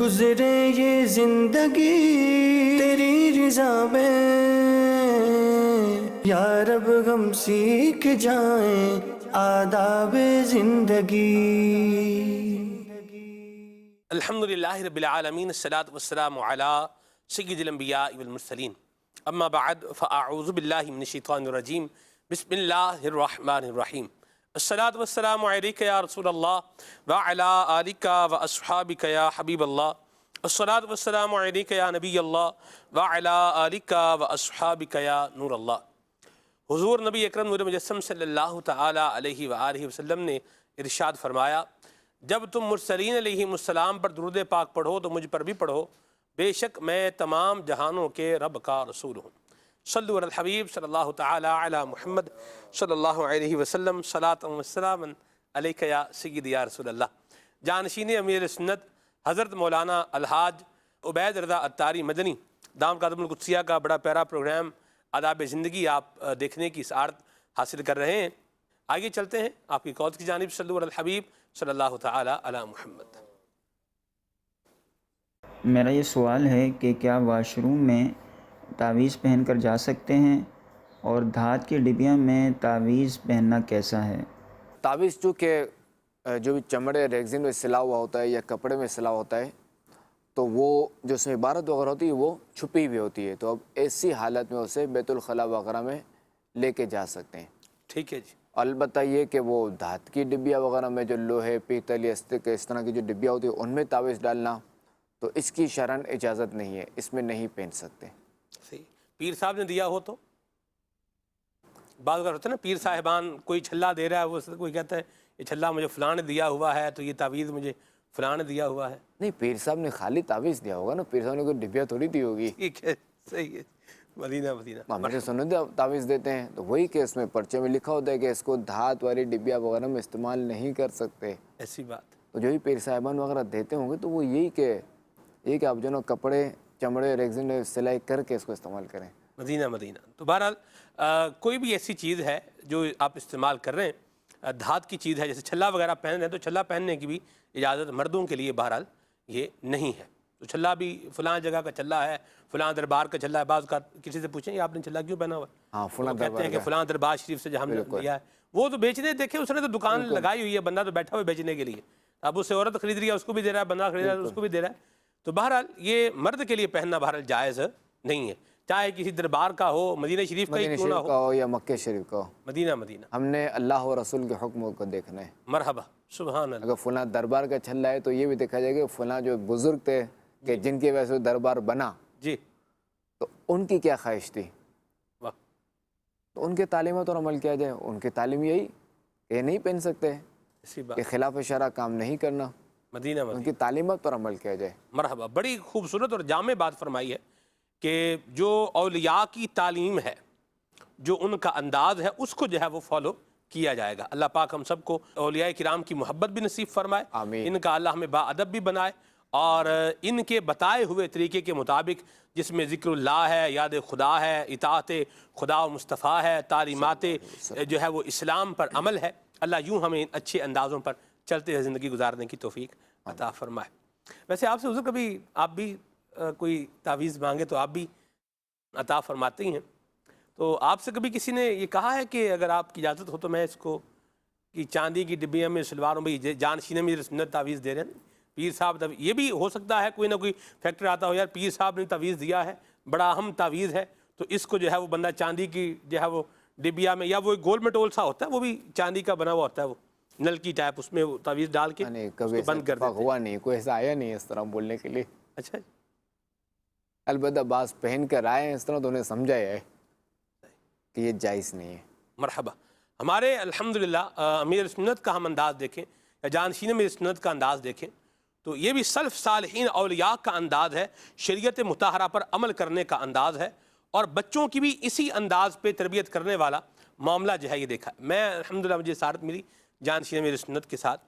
گزرے یہ زندگی تیری رضا میں، یا رب ہم سیکھ جائیں آداب زندگی۔ الحمدللہ رب العالمین، الصلاۃ والسلام علی سید الانبیاء والمرسلین، اما بعد فاعوذ باللہ من الشیطان الرجیم، بسم اللہ الرحمن الرحیم۔ الصلاۃ والسلام علیک یا رسول اللہ وعلی آلک واصحابک یا حبیب اللہ۔ الصلاۃ والسلام علیک یا نبی اللہ وعلی آلک واصحابک یا نور اللہ۔ حضور نبی اکرم نور مجسم صلی اللہ تعالی علیہ وآلہ وسلم نے ارشاد فرمایا، جب تم مرسلین علیہم السلام پر درود پاک پڑھو تو مجھ پر بھی پڑھو، بے شک میں تمام جہانوں کے رب کا رسول ہوں۔ صلو علی الحبیب صلی اللہ تعالی علی محمد صلی اللہ علیہ وسلم، صلاۃ و سلام علیک یا سید یا رسول اللہ۔ جانشین امیر سنت حضرت مولانا الحاج عبید رضا عطاری مدنی دام قدم القدسیہ کا بڑا پیارا پروگرام آداب زندگی آپ دیکھنے کی سعادت حاصل کر رہے ہیں۔ آگے چلتے ہیں آپ کی قول کی جانب۔ صلو علی الحبیب صلی اللہ تعالی علی محمد۔ میرا یہ سوال ہے کہ کیا واش روم میں تعویذ پہن کر جا سکتے ہیں، اور دھات کے ڈبیا میں تعویذ پہننا کیسا ہے؟ تعویذ چونکہ جو بھی چمڑے ریگزین میں سلا ہوا ہوتا ہے یا کپڑے میں سلا ہوتا ہے، تو وہ جو اس میں عبارت وغیرہ ہوتی ہے وہ چھپی ہوئی ہوتی ہے، تو اب ایسی حالت میں اسے بیت الخلاء وغیرہ میں لے کے جا سکتے ہیں۔ ٹھیک ہے جی۔ البتہ یہ کہ وہ دھات کی ڈبیا وغیرہ میں جو لوہے پیتل یا استک اس طرح کی جو ڈبیا ہوتی ہے ان میں تعویذ ڈالنا، تو اس کی شرعاً اجازت نہیں ہے، اس میں نہیں پہن سکتے۔ صحیح۔ پیر صاحب نے دیا ہو تو بعض اگر ہوتا ہے نا، پیر صاحبان کوئی چھلا دے رہا ہے، وہ کوئی کہتا ہے یہ چھلا مجھے فلاں نے دیا ہوا ہے، تو یہ تعویذ مجھے فلاں نے دیا ہوا ہے۔ نہیں، پیر صاحب نے خالی تعویذ دیا ہوگا نا، پیر صاحب نے کوئی ڈبیا تھوڑی دی ہوگی۔ ٹھیک ہے، صحیح ہے۔ مدینہ ہمارے سنت تعویذ دیتے ہیں تو وہی کہ اس میں پرچے میں لکھا ہوتا ہے کہ اس کو دھات والی ڈبیا وغیرہ میں استعمال نہیں کر سکتے۔ ایسی بات۔ تو جو بھی پیر صاحبان وغیرہ دیتے ہوں گے تو وہ یہی کہ آپ جو نا کپڑے چمڑے ریگزین میں سلائی کر کے اس کو استعمال کریں۔ مدینہ۔ تو بہرحال کوئی بھی ایسی چیز ہے جو آپ استعمال کر رہے ہیں، دھات کی چیز ہے، جیسے چھلا وغیرہ پہن رہے ہیں تو چھلا پہننے کی بھی اجازت مردوں کے لیے بہرحال یہ نہیں ہے۔ تو چھلا بھی فلاں جگہ کا چھلا ہے، فلاں دربار کا چھلا ہے۔ بعض کا کسی سے پوچھیں یہ آپ نے چھلا کیوں پہنا ہوا ہے؟ ہاں، فلاں کہتے ہیں کہ فلاں دربار شریف سے جہاں ہم نے لیا ہے۔ وہ تو بیچنے دیکھیں، اس نے تو دکان لگائی ہوئی ہے، بندہ تو بیٹھا ہوا ہے بیچنے کے لیے۔ اب اسے عورت خرید رہی ہے، اس کو بھی دے رہا ہے، بندہ خرید رہا ہے، اس کو بھی دے رہا ہے۔ تو بہرحال یہ مرد کے لیے پہننا بہرحال جائز نہیں ہے، چاہے کسی دربار کا ہو، مدینہ شریف کا ہی کیوں نہ ہو، یا مکہ شریف کا ہو۔ مدینہ۔ ہم نے اللہ و رسول کے حکم کو دیکھنا ہے۔ مرحبا، سبحان اللہ۔ اگر فلاں دربار کا چھلا ہے تو یہ بھی دیکھا جائے کہ فلاں جو بزرگ تھے کہ جن کی وجہ سے دربار بنا، جی، تو ان کی کیا خواہش تھی، واہ، تو ان کے تعلیمات اور عمل کیا جائے۔ ان کی تعلیم یہی کہ نہیں پہن سکتے، اسی بات۔ کہ خلاف شرع کام نہیں کرنا، مدینہ۔ ان کی تعلیمات پر عمل کیا جائے۔ مرحبا، بڑی خوبصورت اور جامع بات فرمائی ہے کہ جو اولیاء کی تعلیم ہے، جو ان کا انداز ہے، اس کو جو ہے وہ فالو کیا جائے گا۔ اللہ پاک ہم سب کو اولیاء کرام کی محبت بھی نصیب فرمائے، آمین۔ ان کا اللہ ہمیں با ادب بھی بنائے، اور ان کے بتائے ہوئے طریقے کے مطابق، جس میں ذکر اللہ ہے، یاد خدا ہے، اطاعت خدا و مصطفیٰ ہے، تعلیمات جو ہے وہ اسلام پر عمل ہے، اللہ یوں ہمیں ان اچھے اندازوں پر چلتے ہوئے زندگی گزارنے کی توفیق عطا فرمائے۔ ویسے آپ سے حضور کبھی آپ بھی کوئی تعویذ مانگے تو آپ بھی عطا فرماتے ہی ہیں، تو آپ سے کبھی کسی نے یہ کہا ہے کہ اگر آپ کی اجازت ہو تو میں اس کو کہ چاندی کی ڈبیا میں سلواروں میں جانشین میں سنت تعویذ دے رہے ہیں، پیر صاحب یہ بھی ہو سکتا ہے کوئی نہ کوئی فیکٹر آتا ہو، یار پیر صاحب نے تعویذ دیا ہے، بڑا اہم تعویذ ہے، تو اس کو جو ہے وہ بندہ چاندی کی جو ہے وہ ڈبیا میں، یا وہ گول مٹول سا ہوتا ہے، وہ بھی چاندی کا بنا ہوا ہوتا ہے، وہ نل کی ٹائپ، اس میں وہ تعویذ ڈال کے کبھی بند کر دیتے۔ ہوا نہیں، کوئی ایسا آیا نہیں اس طرح بولنے کے لیے۔ اچھا، البتہ بعض پہن کر آئے ہیں اس طرح، تو انہیں سمجھایا ہے کہ یہ جائز نہیں ہے۔ مرحبا۔ ہمارے الحمدللہ امیر سنت کا ہم انداز دیکھیں یا جانشین امیر سنت کا انداز دیکھیں تو یہ بھی سلف صالحین اولیاء کا انداز ہے، شریعت مطہرہ پر عمل کرنے کا انداز ہے، اور بچوں کی بھی اسی انداز پہ تربیت کرنے والا معاملہ جو ہے یہ دیکھا ہے۔ میں الحمدللہ مجھے سعادت ملی جانشین امیر سنت کے ساتھ،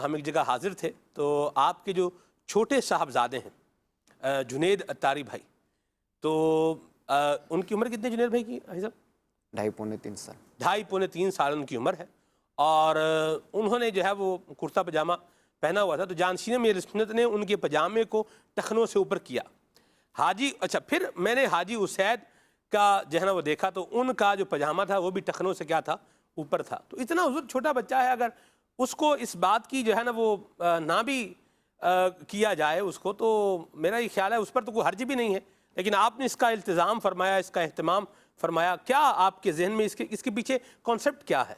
ہم ایک جگہ حاضر تھے، تو آپ کے جو چھوٹے صاحبزادے ہیں جنید عطاری بھائی، تو ان کی عمر کتنی جنید بھائی کی بھائی صاحب؟ 2.5 پونے 3 سال۔ 2.5 پونے 3 سال ان کی عمر ہے، اور انہوں نے جو ہے وہ کرتا پجامہ پہنا ہوا تھا تو جانشین میں سنت نے ان کے پجامے کو ٹخنوں سے اوپر کیا. حاجی اچھا پھر میں نے حاجی اسید کا جو ہے نا وہ دیکھا تو ان کا جو پجامہ تھا وہ بھی ٹخنوں سے کیا تھا, اوپر تھا. تو اتنا حضور چھوٹا بچہ ہے, اگر اس کو اس بات کی جو ہے نا وہ نہ بھی کیا جائے اس کو, تو میرا یہ خیال ہے اس پر تو کوئی حرج بھی نہیں ہے. لیکن آپ نے اس کا التزام فرمایا, اس کا اہتمام فرمایا. کیا آپ کے ذہن میں اس کے پیچھے کانسیپٹ کیا ہے؟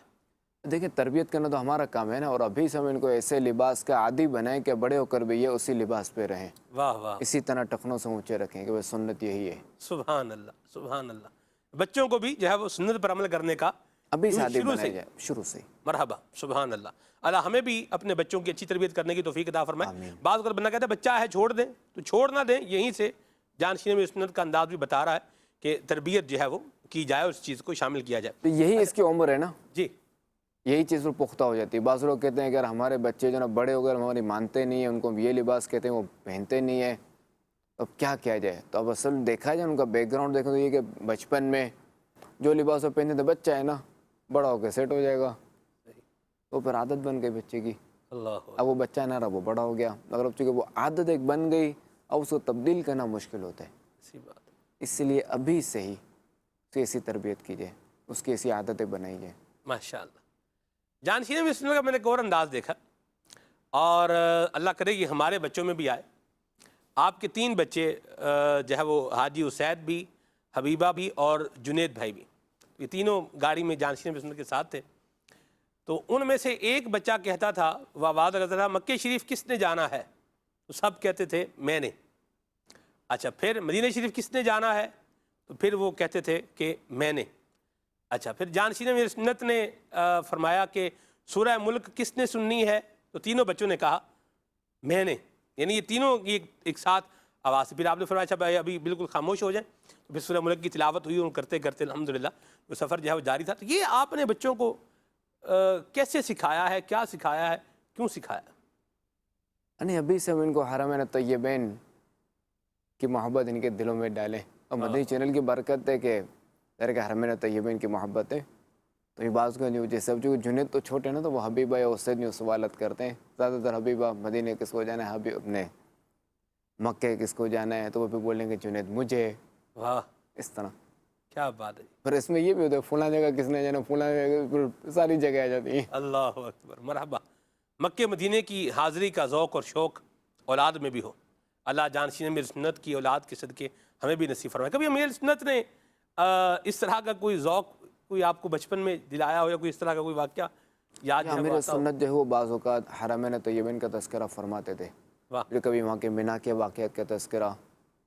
دیکھیں تربیت کرنا تو ہمارا کام ہے نا, اور ابھی سے ہم ان کو ایسے لباس کا عادی بنائیں کہ بڑے ہو کر بھی یہ اسی لباس پہ رہیں, واہ واہ, اسی طرح ٹخنوں سے اونچے رکھیں کہ وہ سنت یہی ہے. سبحان اللہ سبحان اللہ. بچوں کو بھی جو ہے وہ سنت پر عمل کرنے کا ابھی سے عادی شروع بنایا سے. جائے, شروع سے. مرحبا, سبحان اللہ. اللہ ہمیں بھی اپنے بچوں کی اچھی تربیت کرنے کی توفیق عطا فرمائے. آمین. بعض اوقات بندہ کہتا ہے بچہ ہے چھوڑ دیں, تو چھوڑ نہ دیں. یہیں سے جانشین میں سنت کا انداز بھی بتا رہا ہے کہ تربیت جو ہے وہ کی جائے, اس چیز کو شامل کیا جائے. تو یہی اس کی عمر ہے نا, جی یہی چیز پر پختہ ہو جاتی ہے. بعض لوگ کہتے ہیں کہ اگر ہمارے بچے جو نا بڑے ہو گئے ہماری مانتے نہیں ہیں, ان کو یہ لباس کہتے ہیں وہ پہنتے نہیں ہیں, اب کیا کیا جائے. تو اب اصل دیکھا جائے ان کا بیک گراؤنڈ دیکھیں تو یہ کہ بچپن میں جو لباس وہ پہنتے تھے, بچہ ہے نا بڑا ہو کے سیٹ ہو جائے گا, تو پھر عادت بن گئی بچے کی. اللہ. اب وہ بچہ نہ رہا, وہ بڑا ہو گیا, مگر اب چونکہ وہ عادت ایک بن گئی, اب اس کو تبدیل کرنا مشکل ہوتا ہے. اسی بات. اس لیے ابھی سے ہی اس کی ایسی تربیت کی جائے, اس کی ایسی عادتیں بنائی جائیں. ماشاء اللہ. جانشین میں سنت کا میں نے ایک اور انداز دیکھا, اور اللہ کرے کہ ہمارے بچوں میں بھی آئے. آپ کے 3 بچے جو ہے وہ حاجی اسید بھی, حبیبہ بھی اور جنید بھائی بھی, یہ تینوں گاڑی میں جانشین میں سنت کے ساتھ تھے. تو ان میں سے ایک بچہ کہتا تھا, وہ آواز لگتا تھا, مکہ شریف کس نے جانا ہے؟ تو سب کہتے تھے میں نے. اچھا پھر مدینہ شریف کس نے جانا ہے؟ تو پھر وہ کہتے تھے کہ میں نے. اچھا پھر جانشین میں سنت نے فرمایا کہ سورہ ملک کس نے سننی ہے؟ تو تینوں بچوں نے کہا میں نے. یعنی یہ تینوں ایک ساتھ آواز سے. پھر آپ نے فرمایا اچھا بھائی ابھی بالکل خاموش ہو جائیں. تو پھر سورہ ملک کی تلاوت ہوئی, اور کرتے کرتے الحمدللہ وہ سفر جو ہے وہ جاری تھا. تو یہ آپ نے بچوں کو کیسے سکھایا ہے, کیا سکھایا ہے, کیوں سکھایا؟ یعنی ابھی سے ہم ان کو حرمین طیبین کی محبت ان کے دلوں میں ڈالیں. اور مدنی چینل کی برکت ہے کہ کہ حرمین طیبین کی محبت ہے. تو یہ بعض کو نہیں, جیسے اب جو جنید تو چھوٹے نا, تو وہ حبیبہ یا اسید نہیں سوالت کرتے ہیں زیادہ تر. حبیبہ مدینہ کس کو جانا ہے, حبیب اپنے مکہ کس کو جانا ہے, تو وہ بھی بولیں گے جنید مجھے. واہ اس طرح کیا بات ہے. پر اس میں یہ بھی ہوتا ہے فلاں جگہ کس نے جانا, فلاں جگہ, ساری جگہ آ جاتی ہیں. اللہ اکبر. مرحبا. مکہ مدینہ کی حاضری کا ذوق اور شوق اولاد میں بھی ہو. اللہ جانشین امیر سنت کی اولاد کے صدقے ہمیں بھی نصیب فرمائے. کبھی امیر سنت نے اس طرح کا کوئی ذوق کوئی آپ کو بچپن میں دلایا ہو, یا کوئی اس طرح کا کوئی واقعہ یاد ہے؟ امیر سنت جو ہے وہ بعض اوقات حرمین طیبین کا تذکرہ فرماتے تھے, واہ پھر کبھی وہاں کے مینا کے واقعات کا تذکرہ,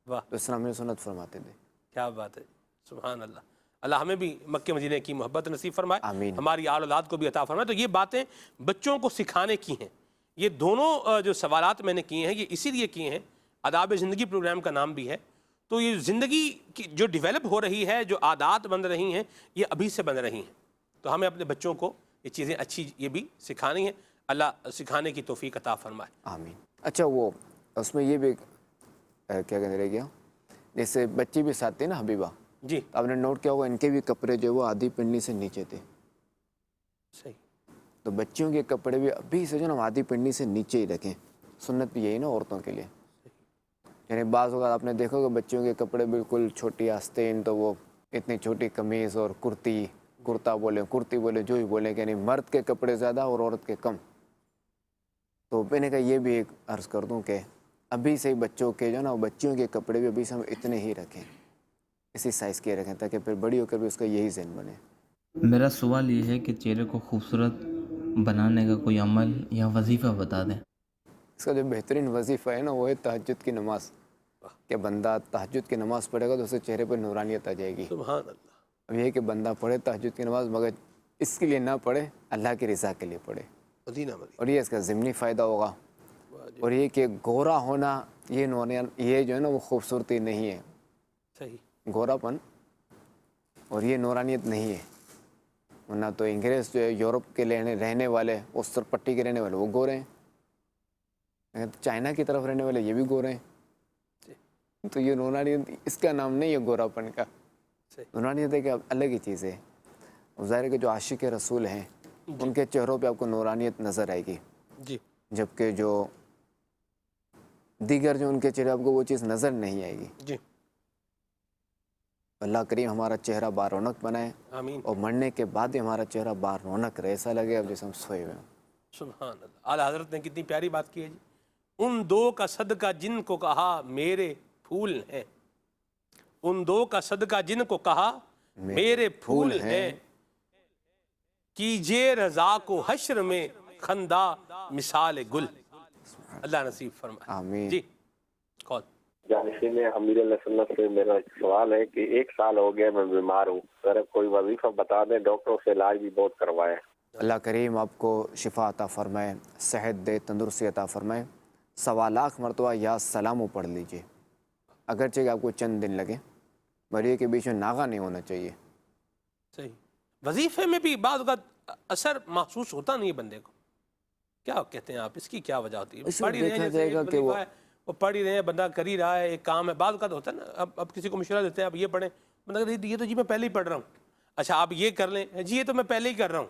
واہ تو اس طرح امیر سنت فرماتے تھے. کیا بات ہے. سبحان اللہ. اللہ ہمیں بھی مکہ مدینہ کی محبت نصیب فرمائے, آمین. ہماری آل اولاد کو بھی عطا فرمائے. تو یہ باتیں بچوں کو سکھانے کی ہیں. یہ دونوں جو سوالات میں نے کیے ہیں یہ اسی لیے کیے ہیں, آداب زندگی پروگرام کا نام بھی ہے. تو یہ زندگی کی جو ڈیولپ ہو رہی ہے, جو عادات بن رہی ہیں, یہ ابھی سے بن رہی ہیں. تو ہمیں اپنے بچوں کو یہ چیزیں اچھی یہ بھی سکھانی ہیں. اللہ سکھانے کی توفیق عطا فرمائے. آمین. اچھا وہ اس میں یہ بھی کیا کہنے رہ گیا, جیسے بچی بھی ساتھ تھی نا حبیبہ, جی آپ نے نوٹ کیا ہوگا ان کے بھی کپڑے جو وہ آدھی پنڈلی سے نیچے تھے. صحیح. تو بچیوں کے کپڑے بھی ابھی سے جو نا آدھی پنڈلی سے نیچے ہی رکھیں. سنت بھی یہی نا عورتوں کے لیے. یعنی بعض اوقات آپ نے دیکھا کہ بچیوں کے کپڑے بالکل چھوٹی آستین, تو وہ اتنی چھوٹی قمیض اور کرتا بولیں, کرتی بولیں, جو بھی بولیں, کہ یعنی مرد کے کپڑے زیادہ اور عورت کے کم. تو میں نے کہا یہ بھی ایک عرض کر دوں کہ ابھی سے ہی بچوں کے جو نا بچیوں کے کپڑے بھی ابھی سے ہم اتنے ہی رکھیں, اسی سائز کے رکھیں, تاکہ پھر بڑی ہو کر بھی اس کا یہی ذہن بنے. میرا سوال یہ ہے کہ چہرے کو خوبصورت بنانے کا کوئی عمل یا وظیفہ بتا دیں. اس کا جو بہترین وظیفہ ہے نا وہ ہے تہجد کی نماز. کہ بندہ تہجد کی نماز پڑھے گا تو اس کے چہرے پر نورانیت آ جائے گی. سبحان اللہ. اب یہ ہے کہ بندہ پڑھے تہجد کی نماز, مگر اس کے لیے نہ پڑھے, اللہ کی رضا کے لیے پڑھے, مدینہ اور یہ اس کا ضمنی فائدہ ہوگا. اور یہ کہ گورا ہونا یہ یہ جو ہے نا وہ خوبصورتی نہیں ہے. صحیح. گورا پن اور یہ نورانیت نہیں ہے. ورنہ تو انگریز جو ہے یورپ کے رہنے والے, اس پٹی کے رہنے والے وہ گورے ہیں, چائنا کی طرف رہنے والے یہ بھی گورے ہیں. تو یہ نورانیت اس کا نام نہیں ہے گورا پن کا. نورانیت ایک الگ ہی چیز ہے. ظاہر ہے کہ جو عاشق رسول ہیں ان کے چہروں پہ آپ کو نورانیت نظر آئے گی. جی. جبکہ جو دیگر جو ان کے چہرے آپ کو وہ چیز نظر نہیں آئے گی. جی اللہ کریم ہمارا چہرہ با رونق بنائے آمین. اور مرنے کے بعد بھی ہمارا چہرہ با رونق رہے, ایسا لگے اب جیسے ہم سوئے ہوئے ہوں. سبحان اللہ. اعلیٰ حضرت نے کتنی پیاری بات کی ہے جی. ان دو کا صدقہ جن کو کہا میرے پھول ہیں, ان دو کا صدقہ جن کو کہا میرے پھول ہیں, کیجئے رضا کو حشر میں خندہ مثال گل. اللہ نصیب فرمائے. آمین. جی کون؟ جانشین امیر علیہ سنت سے میرا سوال ہے کہ 1 سال ہو گیا میں بیمار ہوں, ذرا کوئی وظیفہ بتا دیں, ڈاکٹروں سے علاج بھی بہت کروایا. اللہ کریم آپ کو شفا عطا فرمائے, صحت دے, تندرستی عطا فرمائے. 1.25 لاکھ مرتبہ یا سلام پڑھ لیجئے, اگرچہ کہ آپ کو چند دن لگے, مریض کے بیچ میں ناغہ نہیں ہونا چاہیے. صحیح. وظیفے میں بھی بعض اوقات اثر محسوس ہوتا نہیں ہے بندے کو, کیا کہتے ہیں آپ, اس کی کیا وجہ ہوتی ہے؟ اس میں پڑھ ہی رہے ہیں, دیکھا جیسے جائے ایک گا کہ وظیفہ ہے, وہ پڑھ ہی رہے ہیں, بندہ کر ہی رہا ہے, ایک کام ہے. بعض اوقات ہوتا ہے نا, اب کسی کو مشورہ دیتے ہیں آپ یہ پڑھیں, بندہ کہتے ہیں یہ تو جی میں پہلے ہی پڑھ رہا ہوں. اچھا آپ یہ کر لیں, جی یہ تو میں پہلے ہی کر رہا ہوں.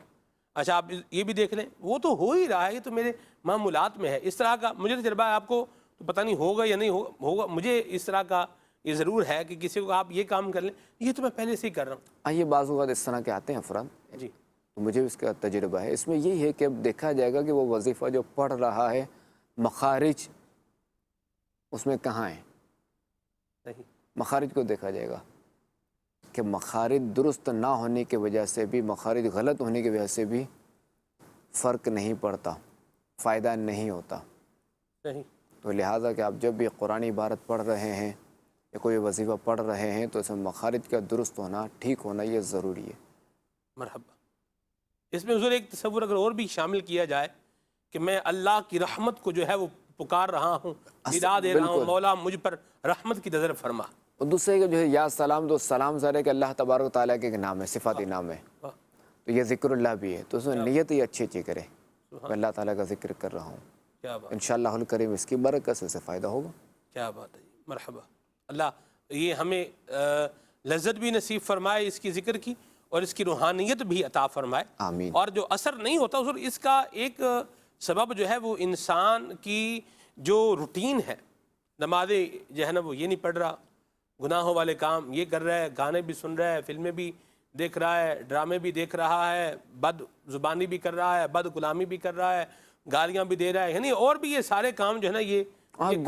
اچھا آپ یہ بھی دیکھ لیں, وہ تو ہو ہی رہا ہے, یہ تو میرے معمولات میں ہے. اس طرح کا مجھے تجربہ ہے, آپ کو تو پتہ نہیں ہوگا یا نہیں ہوگا, مجھے اس طرح کا یہ ضرور ہے کہ کسی کو آپ یہ کام کر لیں, یہ تو میں پہلے سے ہی کر رہا ہوں. آئیے بعض اوقات اس طرح کے آتے ہیں افراد, جی مجھے اس کا تجربہ ہے. اس میں یہی ہے کہ اب دیکھا جائے گا کہ وہ وظیفہ جو پڑھ رہا ہے مخارج اس میں کہاں ہیں. صحیح. مخارج کو دیکھا جائے گا کہ مخارج درست نہ ہونے کی وجہ سے بھی, مخارج غلط ہونے کی وجہ سے بھی فرق نہیں پڑتا, فائدہ نہیں ہوتا. صحیح. تو لہٰذا کہ آپ جب بھی قرآن عبارت پڑھ رہے ہیں یا کوئی وظیفہ پڑھ رہے ہیں تو اس میں مخارج کا درست ہونا, ٹھیک ہونا یہ ضروری ہے. مرحبا. اس میں حضور ایک تصور اگر اور بھی شامل کیا جائے کہ میں اللہ کی رحمت کو جو ہے وہ پکار رہا ہوں, ندا دے رہا ہوں, مولا مجھ پر رحمت کی نظر فرما. اور دوسرے کہ جو ہے یا سلام, تو سلام ظاہر ہے کہ اللہ تبارک و تعالیٰ کے نام ہے, صفاتی نام ہے, تو یہ ذکر اللہ بھی ہے, تو اس میں نیت ہی اچھی اچھی کرے, میں اللہ تعالیٰ کا ذکر کر رہا ہوں. کیا بات, انشاءاللہ الکریم اس کی برکت سے فائدہ ہوگا. کیا بات ہے جی. مرحبا. اللہ یہ ہمیں لذت بھی نصیب فرمائے اس کی ذکر کی, اور اس کی روحانیت بھی عطا فرمائے. آمین. اور جو اثر نہیں ہوتا حضور, اس کا ایک سبب جو ہے وہ انسان کی جو روٹین ہے, نمازیں جو ہے نا وہ یہ نہیں پڑھ رہا, گناہوں والے کام یہ کر رہا ہے, گانے بھی سن رہا ہے, فلمیں بھی دیکھ رہا ہے, ڈرامے بھی دیکھ رہا ہے, بد زبانی بھی کر رہا ہے, بد کلامی بھی کر رہا ہے, گالیاں بھی دے رہا ہے, یعنی اور بھی یہ سارے کام جو ہے نا یہ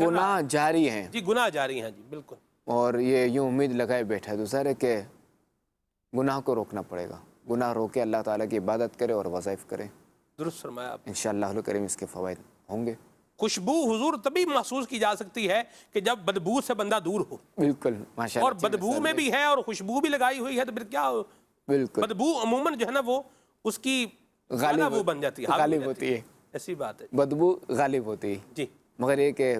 گناہ جاری ہیں. جی گناہ جاری ہیں. جی بالکل. اور یہ یوں امید لگائے بیٹھا ہے دوسرا ہے کہ گناہ کو روکنا پڑے گا, گناہ روکے اللہ تعالیٰ کی عبادت کرے اور وظائف کرے. درست فرمایا آپ. انشاءاللہ الکریم اس کے فوائد ہوں گے. خوشبو حضور تبھی محسوس کی جا سکتی ہے کہ جب بدبو سے بندہ دور ہو, بالکل ماشاءاللہ. اور بدبو میں بھی ہے اور خوشبو بھی لگائی ہوئی ہے, تو پھر کیا ہو, بالکل بدبو عموماً جو ہے نا وہ اس کی غالب وہ بن جاتی ہے, غالب ہوتی ہے, ایسی بات ہے. بدبو غالب ہوتی ہے. جی مگر یہ کہ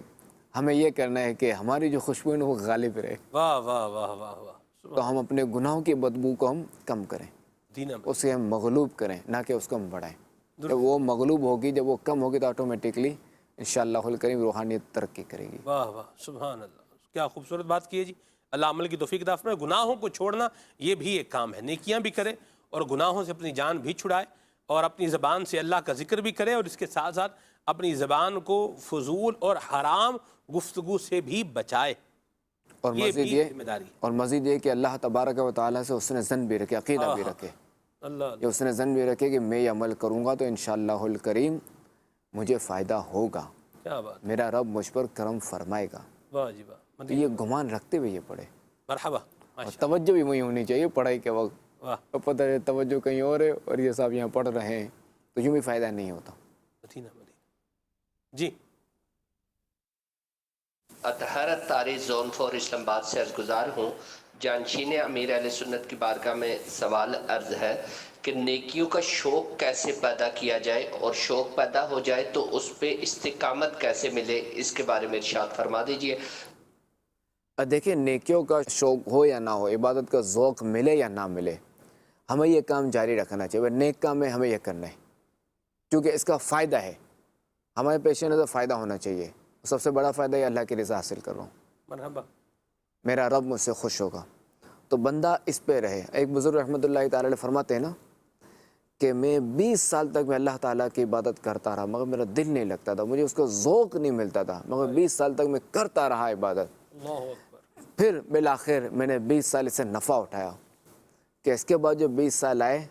ہمیں یہ کرنا ہے کہ ہماری جو خوشبو ہے وہ غالب رہے, واہ واہ واہ واہ واہ. تو ہم اپنے گناہوں کی بدبو کو ہم کم کریں, دینا اسے ہم مغلوب کریں, نہ کہ اس کو ہم بڑھائیں. جب وہ مغلوب ہوگی, جب وہ کم ہوگی, تو آٹومیٹکلی انشاءاللہ الکریم روحانیت ترقی کرے گی. واہ واہ سبحان اللہ. کیا خوبصورت بات کی ہے جی. اللہ عمل کی توفیق عطا فرمائے. گناہوں کو چھوڑنا یہ بھی ایک کام ہے, نیکیاں بھی کرے اور گناہوں سے اپنی جان بھی چھڑائے, اور اپنی زبان سے اللہ کا ذکر بھی کرے, اور اس کے ساتھ ساتھ اپنی زبان کو فضول اور حرام گفتگو سے بھی بچائے. اور یہ مزید بھی یہ ذمہ داری. اور مزید یہ کہ اللہ تبارک و تعالیٰ سے اس نے ظن بھی رکھے, عقیدہ بھی رکھے, اللہ یہ اس نے ظن بھی رکھے کہ میں یہ عمل کروں گا تو انشاءاللہ الکریم مجھے فائدہ ہوگا, کیا بات. میرا رب مجھ پر کرم فرمائے گا. واہ جی واہ. تو یہ گمان رکھتے ہوئے یہ پڑھے, مرحبا. اور توجہ بھی وہی ہونی چاہیے پڑھائی کے وقت. واہ. تو پتہ ہے توجہ کہیں اور ہے اور یہ صاحب یہاں پڑھ رہے ہیں, تو یوں بھی فائدہ نہیں ہوتا. مدینہ مدینہ. جی اطہارت تاریخ زون 4 اسلام آباد سے عرض گزار ہوں. جانشین امیر اہل سنت کی بارگاہ میں سوال عرض ہے کہ نیکیوں کا شوق کیسے پیدا کیا جائے, اور شوق پیدا ہو جائے تو اس پہ استقامت کیسے ملے, اس کے بارے میں ارشاد فرما دیجئے. دیکھیں نیکیوں کا شوق ہو یا نہ ہو, عبادت کا ذوق ملے یا نہ ملے, ہمیں یہ کام جاری رکھنا چاہیے. نیک کام میں ہمیں یہ کرنا ہے کیونکہ اس کا فائدہ ہے, ہمارے پیش نظر فائدہ ہونا چاہیے. سب سے بڑا فائدہ یہ اللہ کی رضا حاصل کر رہا ہوں, مرحبا. میرا رب مجھ سے خوش ہوگا, تو بندہ اس پہ رہے. ایک بزرگ رحمۃ اللہ تعالی علیہ فرماتے ہیں نا کہ میں 20 سال تک میں اللہ تعالیٰ کی عبادت کرتا رہا مگر میرا دل نہیں لگتا تھا, مجھے اس کو ذوق نہیں ملتا تھا, مگر 20 سال تک میں کرتا رہا عبادت. اللہ اکبر. پھر بالآخر میں نے 20 سال اس سے نفع اٹھایا کہ اس کے بعد جو 20 سال آئے,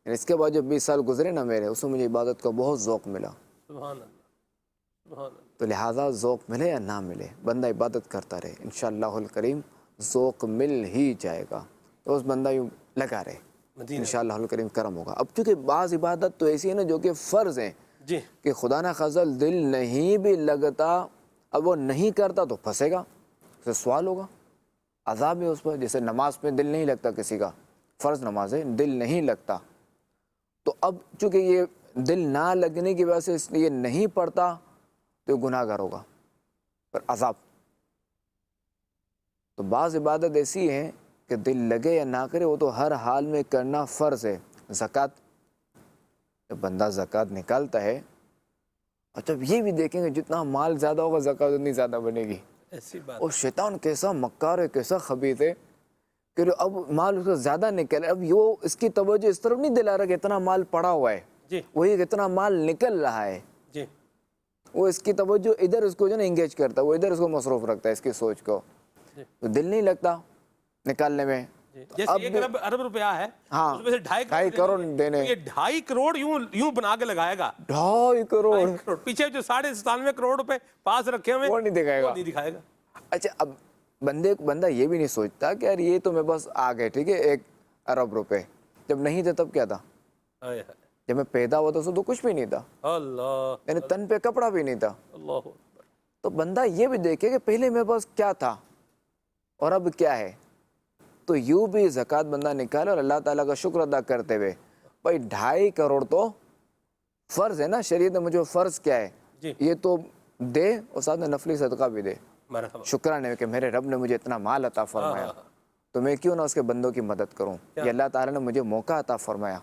اس کے بعد جو 20 سال گزرے نا میرے, اس میں مجھے عبادت کا بہت ذوق ملا. سبحان اللہ, سبحان اللہ. تو لہٰذا ذوق ملے یا نہ ملے, بندہ عبادت کرتا رہے, انشاءاللہ الکریم ذوق مل ہی جائے گا. تو اس بندہ یوں لگا رہے, انشاءاللہ الکریم کرم ہوگا. اب چونکہ بعض عبادت تو ایسی ہے نا جو کہ فرض ہیں, جی کہ خدا نہ خزل دل نہیں بھی لگتا, اب وہ نہیں کرتا تو پھنسے گا, اسے سوال ہوگا, عذاب ہے اس پر. جیسے نماز پہ دل نہیں لگتا کسی کا, فرض نماز ہے, دل نہیں لگتا, تو اب چونکہ یہ دل نہ لگنے کی وجہ سے اس لیے نہیں پڑتا تو یہ گناہ گار ہوگا, پر عذاب. تو بعض عبادت ایسی ہیں کہ دل لگے یا نہ کرے وہ تو ہر حال میں کرنا فرض ہے. زکوٰۃ, جب بندہ زکوٰۃ نکالتا ہے, اچھا یہ بھی دیکھیں گے جتنا مال زیادہ ہوگا زکوٰۃ اتنی زیادہ بنے گی. ایسی بات. اور شیطان کیسا مکار ہے, کیسا خبیث ہے کہ اب مال اس کا زیادہ نکل, اب وہ اس کی توجہ اس طرف نہیں دلا رہا کہ اتنا مال پڑا ہوا ہے, جی وہی اتنا مال نکل رہا ہے, جی وہ اس کی توجہ ادھر اس کو جو نا انگیج کرتا ہے, وہ ادھر اس کو مصروف رکھتا ہے اس کی سوچ کو, تو دل نہیں لگتا نکالنے میں. جیسے 1 ارب روپیہ ہے, ہاں, اس میں سے 2.5 کروڑ دینے, یہ 2.5 کروڑ یوں بنا کے لگائے گا, 2.5 کروڑ پیچھے جو 97.5 کروڑ روپے پاس رکھے ہوئے وہ نہیں دکھائے گا, نہیں دکھائے گا. اچھا اب بندہ یہ بھی نہیں سوچتا کہ یار یہ تو میں بس آ گئے, ٹھیک ہے 1 ارب روپے, جب نہیں تھے تب کیا تھا, جب میں پیدا ہوا تھا تو کچھ بھی نہیں تھا, اللہ, یعنی تن پہ کپڑا بھی نہیں تھا. اللہ اکبر. تو بندہ یہ بھی دیکھے کہ پہلے میرے پاس کیا تھا اور اب کیا ہے, تو یوں بھی زکوٰۃ بندہ نکالے اور اللہ تعالیٰ کا شکر ادا کرتے ہوئے, بھائی 2.5 کروڑ تو فرض ہے نا, شریعت نے مجھے فرض کیا ہے, جی یہ تو دے اور ساتھ میں نفلی صدقہ بھی دے, مرحبا. شکرانے کہ میرے رب نے مجھے اتنا مال عطا فرمایا, تو میں کیوں نہ اس کے بندوں کی مدد کروں, یہ اللہ تعالیٰ نے مجھے موقع عطا فرمایا,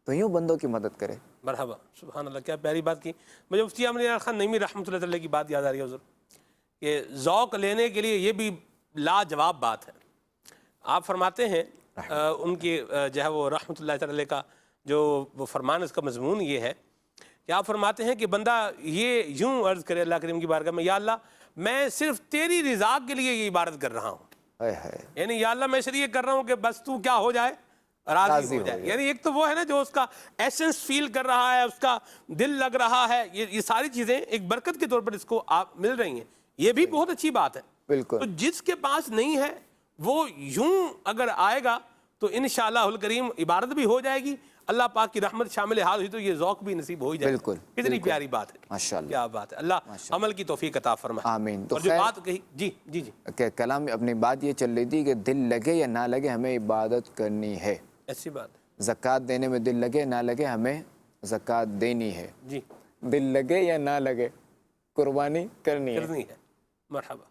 تو یوں بندوں کی مدد کرے. مرحبا, سبحان اللہ, کیا پیاری بات کی. مجھے مفتی احمد یار خان نعیمی رحمۃ اللہ علیہ کی بات یاد آ رہی ہے حضور, کہ ذوق لینے کے لیے یہ بھی لاجواب بات ہے. آپ فرماتے ہیں ان کی جو ہے وہ رحمۃ اللہ علیہ کا جو وہ فرمان, اس کا مضمون یہ ہے کہ آپ فرماتے ہیں کہ بندہ یہ یوں عرض کرے اللہ کریم کی بارگاہ میں, یا اللہ میں صرف تیری رضا کے لیے یہ عبادت کر رہا ہوں, یعنی یا اللہ میں صرف یہ کر رہا ہوں کہ بس تو کیا ہو جائے, راضی ہو جائے. یعنی ایک تو وہ ہے نا جو اس کا ایسنس فیل کر رہا ہے, اس کا دل لگ رہا ہے, یہ ساری چیزیں ایک برکت کے طور پر اس کو آپ مل رہی ہیں, یہ بھی بہت اچھی بات ہے. بالکل. تو جس کے پاس نہیں ہے وہ یوں اگر آئے گا تو انشاءاللہ الکریم عبادت بھی ہو جائے گی, اللہ پاک کی رحمت شامل حال ہوئی تو یہ ذوق بھی نصیب ہو ہی جائے گا. بالکل, کتنی پیاری بات ہے, ماشاءاللہ, کیا بات ہے. اللہ عمل کی توفیق عطا فرمائے, آمین. تو اور جو بات کہی, جی جی جی, کہ کلام میں اپنی بات یہ چل رہی تھی کہ دل لگے یا نہ لگے ہمیں عبادت کرنی ہے. ایسی بات ہے. زکوٰۃ دینے میں دل لگے نہ لگے ہمیں زکوٰۃ دینی ہے. جی, دل لگے یا نہ لگے قربانی کرنی ہے. کرنی ہے. مرحبا.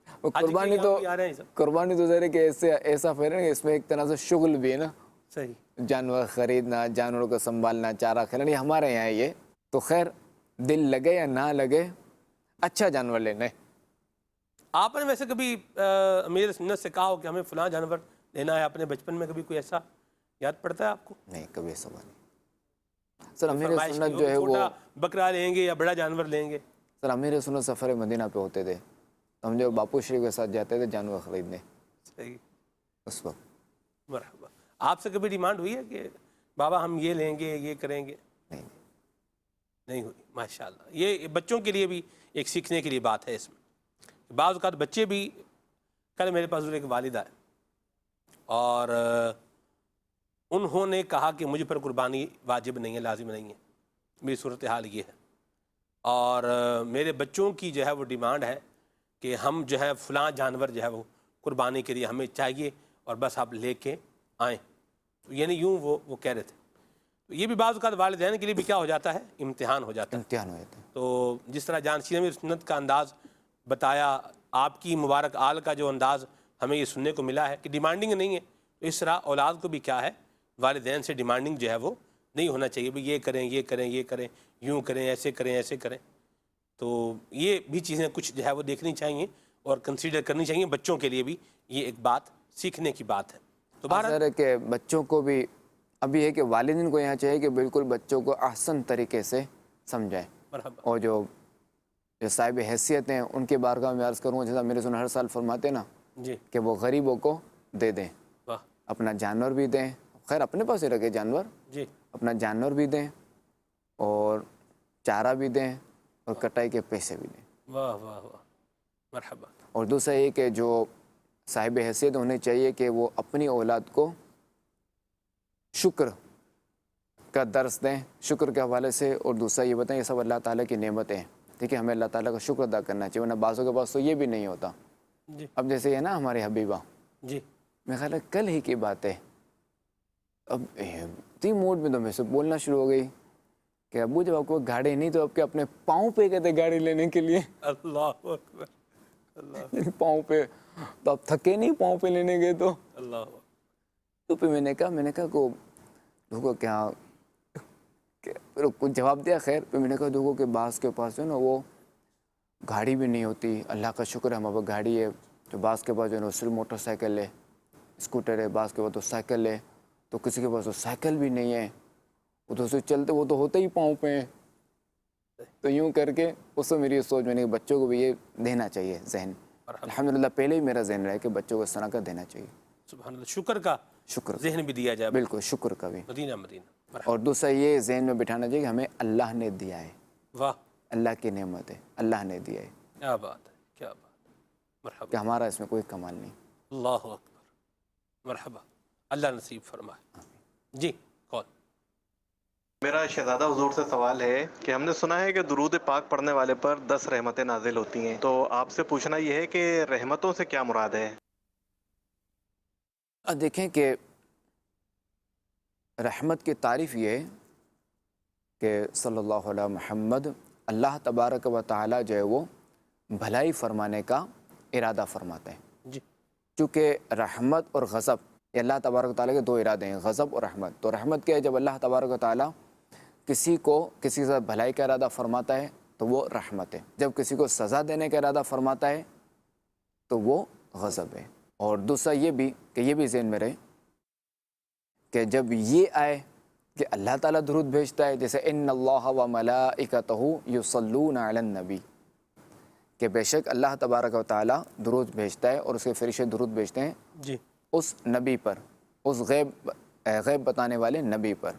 قربانی تو ذرا کہ ایسا فرق ہے, اس میں ایک طرح سے شغل بھی ہے نا, صحیح, جانور خریدنا, جانوروں کو سنبھالنا, چارہ کھلانا, یہ ہمارے یہاں یہ. تو خیر دل لگے یا نہ لگے اچھا جانور لینا ہے. آپ نے ویسے کبھی امیر سنت سے کہا ہو کہ ہمیں فلاں جانور لینا ہے, اپنے بچپن میں کبھی کوئی ایسا یاد پڑتا ہے آپ کو؟ نہیں, کبھی ایسا نہیں. سر امیر سنت جو ہے وہ بکرا لیں گے یا بڑا جانور لیں گے. سر امیر سنت سفر مدینہ پہ ہوتے تھے, ہم جو باپو شریف کے ساتھ جاتے تھے جانور خریدنے. صحیح, اس وقت. مرحبا. آپ سے کبھی ڈیمانڈ ہوئی ہے کہ بابا ہم یہ لیں گے, یہ کریں گے؟ نہیں ہوئی. ماشاءاللہ, یہ بچوں کے لیے بھی ایک سیکھنے کے لیے بات ہے اس میں. بعض اوقات بچے بھی, کل میرے پاس ایک والدہ ہے اور انہوں نے کہا کہ مجھ پر قربانی واجب نہیں ہے, لازم نہیں ہے, میری صورتحال یہ ہے, اور میرے بچوں کی جو ہے وہ ڈیمانڈ ہے کہ ہم جو ہے فلاں جانور جو ہے وہ قربانی کے لیے ہمیں چاہیے اور بس آپ لے کے آئیں. یعنی یوں وہ کہہ رہے تھے. تو یہ بھی بعض اوقات والدین کے لیے بھی کیا ہو جاتا ہے, امتحان ہو جاتا ہے. امتحان ہو جاتا ہے. تو جس طرح جانشین امیر سنت کا انداز بتایا, آپ کی مبارک آل کا جو انداز ہمیں یہ سننے کو ملا ہے کہ ڈیمانڈنگ نہیں ہے, تو اس طرح اولاد کو بھی کیا ہے, والدین سے ڈیمانڈنگ جو ہے وہ نہیں ہونا چاہیے. بھئی یہ کریں, یہ کریں, یہ کریں, یوں کریں, ایسے کریں, ایسے کریں. تو یہ بھی چیزیں کچھ جو ہے وہ دیکھنی چاہیے اور کنسیڈر کرنی چاہیے. بچوں کے لیے بھی یہ ایک بات سیکھنے کی بات ہے. تو بہرحال کہ بچوں کو بھی اب یہ ہے کہ والدین کو یہاں چاہیے کہ بالکل بچوں کو احسن طریقے سے سمجھائیں، مرحبا اور جو صاحب حیثیت ہیں ان کے بارگاہ میں عرض کروں، جیسا میرے سن ہر سال فرماتے ہیں نا جی کہ وہ غریبوں کو دے دیں، واہ اپنا جانور بھی دیں، خیر اپنے پاس ہی رکھے جانور، جی اپنا جانور بھی دیں اور چارہ بھی دیں اور کٹائی کے پیسے بھی دیں. واہ واہ واہ مرحبا اور دوسرا یہ کہ جو صاحب حیثیت ہونے چاہیے کہ وہ اپنی اولاد کو شکر کا درس دیں، شکر کے حوالے سے. اور دوسرا یہ بتائیں یہ سب اللہ تعالیٰ کی نعمتیں ہیں، ٹھیک ہے، ہمیں اللہ تعالیٰ کا شکر ادا کرنا چاہیے، ورنہ بعضوں کے پاس تو یہ بھی نہیں ہوتا. جی اب جیسے یہ نا ہمارے حبیبہ، جی میرے خیال ہے کل ہی کی بات ہے، اب تی موڈ میں تو میں سے بولنا شروع ہو گئی کہ ابو جب آپ کو گاڑی نہیں تو آپ کے اپنے پاؤں پہ کہتے گاڑی لینے کے لیے، اللہ اکبر اللہ پاؤں پہ تو آپ تھکے نہیں پاؤں پہ لینے گئے تو. اللہ تو پھر میں نے کہا کو دیکھو کیا پھر کچھ جواب دیا. خیر پھر میں نے کہا دیکھو کہ بعض کے پاس جو ہے نا وہ گاڑی بھی نہیں ہوتی، اللہ کا شکر ہے ہمارے پاس گاڑی ہے، تو بعض کے پاس جو ہے نا صرف موٹر سائیکل ہے، اسکوٹر ہے، بعض کے پاس تو سائیکل ہے، تو کسی کے پاس تو سائیکل بھی نہیں ہے، وہ تو اسے چلتے وہ تو ہوتے ہی پاؤں پہ ہیں. تو یوں کر کے اس سے میری سوچ میں نے کہ بچوں کو بھی یہ دینا چاہیے ذہن. الحمدللہ پہلے ہی میرا ذہن رہا ہے کہ بچوں کو اس طرح کا دینا چاہیے، سبحان اللہ، شکر کا شکر ذہن بھی دیا جائے. بالکل شکر کا بھی. مدینہ مدینہ مرحبا اور دوسرا یہ ذہن میں بٹھانا چاہیے کہ ہمیں اللہ نے دیا ہے، واہ اللہ کی نعمت ہے، اللہ نے دیا ہے، کیا بات ہے کیا بات ہے کہ مرحبا ہمارا اس میں کوئی کمال نہیں. اللہ اکبر مرحبا اللہ نصیب فرمائے. جی کون؟ میرا شہزادہ حضور سے سوال ہے کہ ہم نے سنا ہے کہ درود پاک پڑھنے والے پر 10 رحمتیں نازل ہوتی ہیں، تو آپ سے پوچھنا یہ ہے کہ رحمتوں سے کیا مراد ہے؟ اب دیکھیں کہ رحمت کی تعریف یہ ہے کہ صلی اللہ علیہ محمد، اللہ تبارک و تعالیٰ جو ہے وہ بھلائی فرمانے کا ارادہ فرماتے ہیں. جی چونکہ رحمت اور غضب یہ اللہ تبارک و تعالیٰ کے دو ارادے ہیں، غضب اور رحمت. تو رحمت کیا ہے؟ جب اللہ تبارک و تعالیٰ کسی کے ساتھ بھلائی کا ارادہ فرماتا ہے تو وہ رحمت ہے، جب کسی کو سزا دینے کا ارادہ فرماتا ہے تو وہ غضب ہے. اور دوسرا یہ بھی کہ یہ بھی ذہن میں رہے کہ جب یہ آئے کہ اللہ تعالیٰ درود بھیجتا ہے، جیسے ان اللہ و ملائکتہ یصلون علی النبی، کہ بے شک اللہ تبارک و تعالیٰ درود بھیجتا ہے اور اس کے فرشتے درود بھیجتے ہیں جی اس نبی پر، اس غیب بتانے والے نبی پر.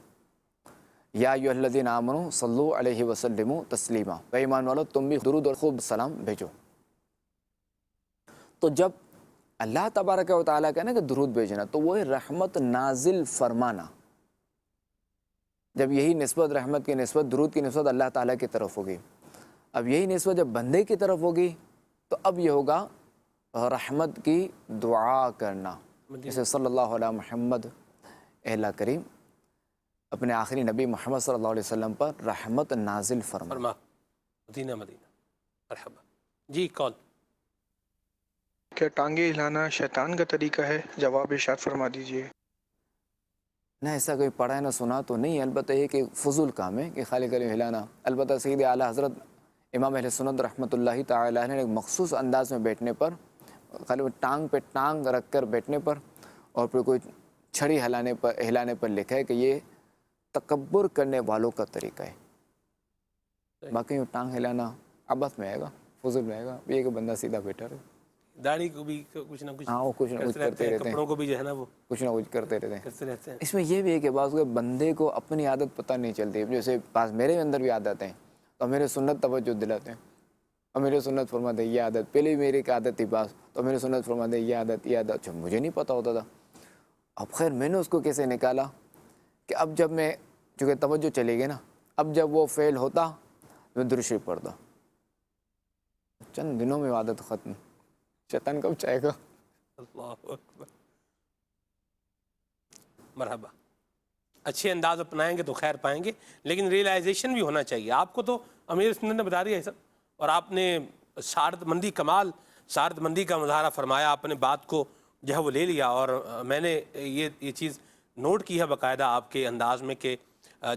یا ایھا الذین آمنوا صلوا علیہ وسلموا تسلیما، اے ایمان والو تم بھی درود اور خوب سلام بھیجو. تو جب اللہ تبارک و تعالیٰ کا نا کہ درود بھیجنا تو وہ رحمت نازل فرمانا. جب یہی نسبت رحمت کی نسبت درود کی نسبت اللہ تعالیٰ کی طرف ہوگی، اب یہی نسبت جب بندے کی طرف ہوگی تو اب یہ ہوگا رحمت کی دعا کرنا. جیسے صلی اللہ علیہ محمد، اے اللہ کریم اپنے آخری نبی محمد صلی اللہ علیہ وسلم پر رحمت نازل فرما. مدینہ مدینہ مرحبا. جی کون؟ کیا ٹانگیں ہلانا شیطان کا طریقہ ہے؟ جواب ارشاد فرما دیجیے. نہ ایسا کوئی پڑھا ہے نہ سنا تو نہیں، البتہ یہ کہ فضول کام ہے کہ خالی کلیم ہلانا. البتہ سید اعلیٰ حضرت امام اہل سنت رحمۃ اللہ تعالی علیہ نے ایک مخصوص انداز میں بیٹھنے پر، خالی ٹانگ پہ ٹانگ رکھ کر بیٹھنے پر اور پھر کوئی چھڑی ہلانے پر لکھا ہے کہ یہ تکبر کرنے والوں کا طریقہ ہے. باقی وہ ٹانگ ہلانا عبث میں آئے گا، فضول میں آئے گا. یہ کہ بندہ سیدھا بیٹھا رہے، داڑھی کو بھی کچھ نہ کچھ ہاں وہ کچھ نہ کچھ کرتے رہتے ہیں، کپڑوں کو بھی جو ہے نا وہ کچھ نہ کچھ کرتے رہتے ہیں. کرتے رہتے ہیں. اس میں یہ بھی ہے کہ بعض اوقات بندے کو اپنی عادت پتہ نہیں چلتی. جیسے بعض میرے اندر بھی عادت ہیں تو میرے سنت توجہ دلاتے ہیں، اور میرے سنت فرماتے ہیں یہ عادت پہلے میری ایک عادت تھی بعض، تو میرے سنت فرماتے ہیں یہ عادت جو مجھے نہیں پتہ ہوتا تھا. اب خیر میں نے اس کو کیسے نکالا کہ اب جب میں چونکہ توجہ چلی گئی نا، اب جب وہ فعل ہوتا میں درود شریف پڑھتا، چند دنوں میں عادت ختم. شیطان کب چاہے گا. اللہ اکبر مرحبا. اچھے انداز اپنائیں گے تو خیر پائیں گے، لیکن ریئلائزیشن بھی ہونا چاہیے. آپ کو تو امیر سنت نے بتا دیا ہے سب، اور آپ نے سعادت مندی کمال سعادت مندی کا مظاہرہ فرمایا، آپ نے بات کو جو ہے وہ لے لیا. اور میں نے یہ چیز نوٹ کی ہے باقاعدہ آپ کے انداز میں کہ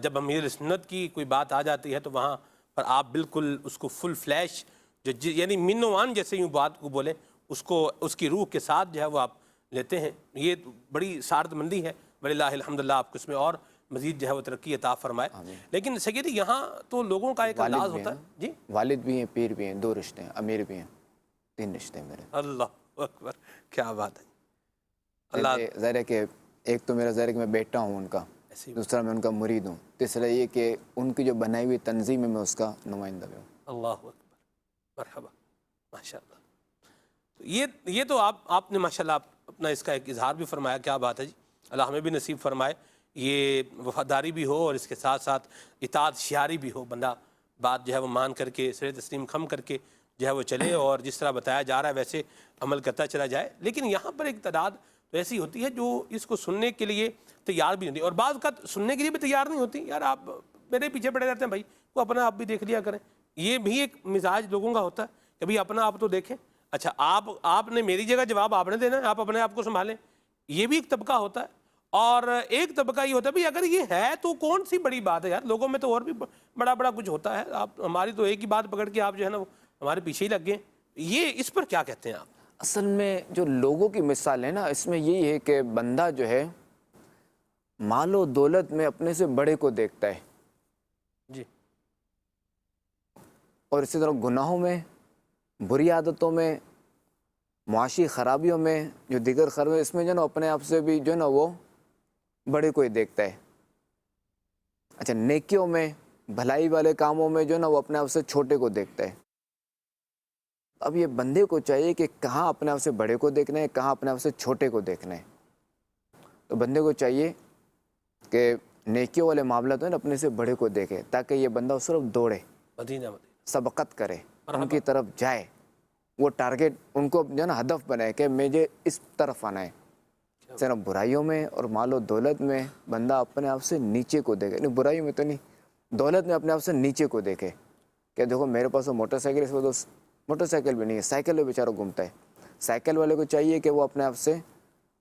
جب امیر سنت کی کوئی بات آ جاتی ہے تو وہاں پر آپ بالکل اس کو فل فلیش یعنی من و عن جیسے یوں بات کو بولیں، اس کو اس کی روح کے ساتھ جو ہے وہ آپ لیتے ہیں. یہ بڑی سعادت مندی ہے. وللہ الحمدللہ آپ کو اس میں اور مزید جو ہے وہ ترقی عطا فرمائے. لیکن سیدی یہاں تو لوگوں کا ایک انداز ہوتا ہے. جی والد بھی ہیں، پیر بھی ہیں، 2 رشتے ہیں، امیر بھی ہیں، 3 رشتے ہیں میرے. اللہ اکبر، کیا بات ہے. اللہ ظاہر ہے کہ ایک تو میرا ظاہر ہے کہ میں بیٹا ہوں ان کا، دوسرا میں ان کا مرید ہوں، تیسرا یہ کہ ان کی جو بنائی ہوئی تنظیم میں اس کا نمائندہ بھی ہوں. اللہ اکبر، مرحبا، ماشاء اللہ. یہ تو آپ نے ماشاء اللہ اپنا اس کا ایک اظہار بھی فرمایا. کیا بات ہے جی، اللہ ہمیں بھی نصیب فرمائے یہ وفاداری بھی ہو اور اس کے ساتھ ساتھ اطاعت شیاری بھی ہو. بندہ بات جو ہے وہ مان کر کے سر تسلیم خم کر کے جو ہے وہ چلے اور جس طرح بتایا جا رہا ہے ویسے عمل کرتا چلا جائے. لیکن یہاں پر ایک تعداد تو ایسی ہوتی ہے جو اس کو سننے کے لیے تیار بھی نہیں ہوتی، اور بعض اوقات سننے کے لیے بھی تیار نہیں ہوتی. یار آپ میرے پیچھے پڑے رہتے ہیں بھائی، وہ اپنا آپ بھی دیکھ لیا کریں. یہ بھی ایک مزاج لوگوں کا ہوتا ہے کہ بھائی اپنا آپ تو دیکھیں. اچھا آپ نے میری جگہ جواب آپ نے دینا ہے، آپ اپنے آپ کو سنبھالیں. یہ بھی ایک طبقہ ہوتا ہے. اور ایک طبقہ یہ ہوتا ہے بھائی اگر یہ ہے تو کون سی بڑی بات ہے یار، لوگوں میں تو اور بھی بڑا کچھ ہوتا ہے. آپ ہماری تو ایک ہی بات پکڑ کے آپ جو ہے نا وہ ہمارے پیچھے ہی لگ گئے. یہ اس پر کیا کہتے ہیں آپ؟ اصل میں جو لوگوں کی مثال ہے نا، اس میں یہی ہے کہ بندہ جو ہے مال و دولت میں اپنے سے بڑے کو دیکھتا ہے جی، اور اسی طرح گناہوں میں، بری عادتوں میں، معاشی خرابیوں میں، جو دیگر خرابیوں، اس میں جو نا اپنے آپ سے بھی جو نا وہ بڑے کو ہی دیکھتا ہے. اچھا نیکیوں میں، بھلائی والے کاموں میں جو نا وہ اپنے آپ سے چھوٹے کو دیکھتا ہے. اب یہ بندے کو چاہیے کہ کہاں اپنے آپ سے بڑے کو دیکھنا ہے، کہاں اپنے آپ سے چھوٹے کو دیکھنا ہے. تو بندے کو چاہیے کہ نیکیوں والے معاملات میں اپنے سے بڑے کو دیکھے تاکہ یہ بندہ اس طرف دوڑے، مدینہ سبقت کرے، ان کی طرف جائے. وہ ٹارگیٹ ان کو جو نا ہدف بنائے کہ مجھے اس طرف آنا ہے. صرف برائیوں میں اور مال و دولت میں بندہ اپنے آپ سے نیچے کو دیکھے، نہیں برائیوں میں تو نہیں، دولت میں اپنے آپ سے نیچے کو دیکھے کہ دیکھو میرے پاس موٹر سائیکل، اس وقت تو موٹر سائیکل بھی نہیں ہے، سائیکل میں بیچارہ گھومتا ہے. سائیکل والے کو چاہیے کہ وہ اپنے آپ سے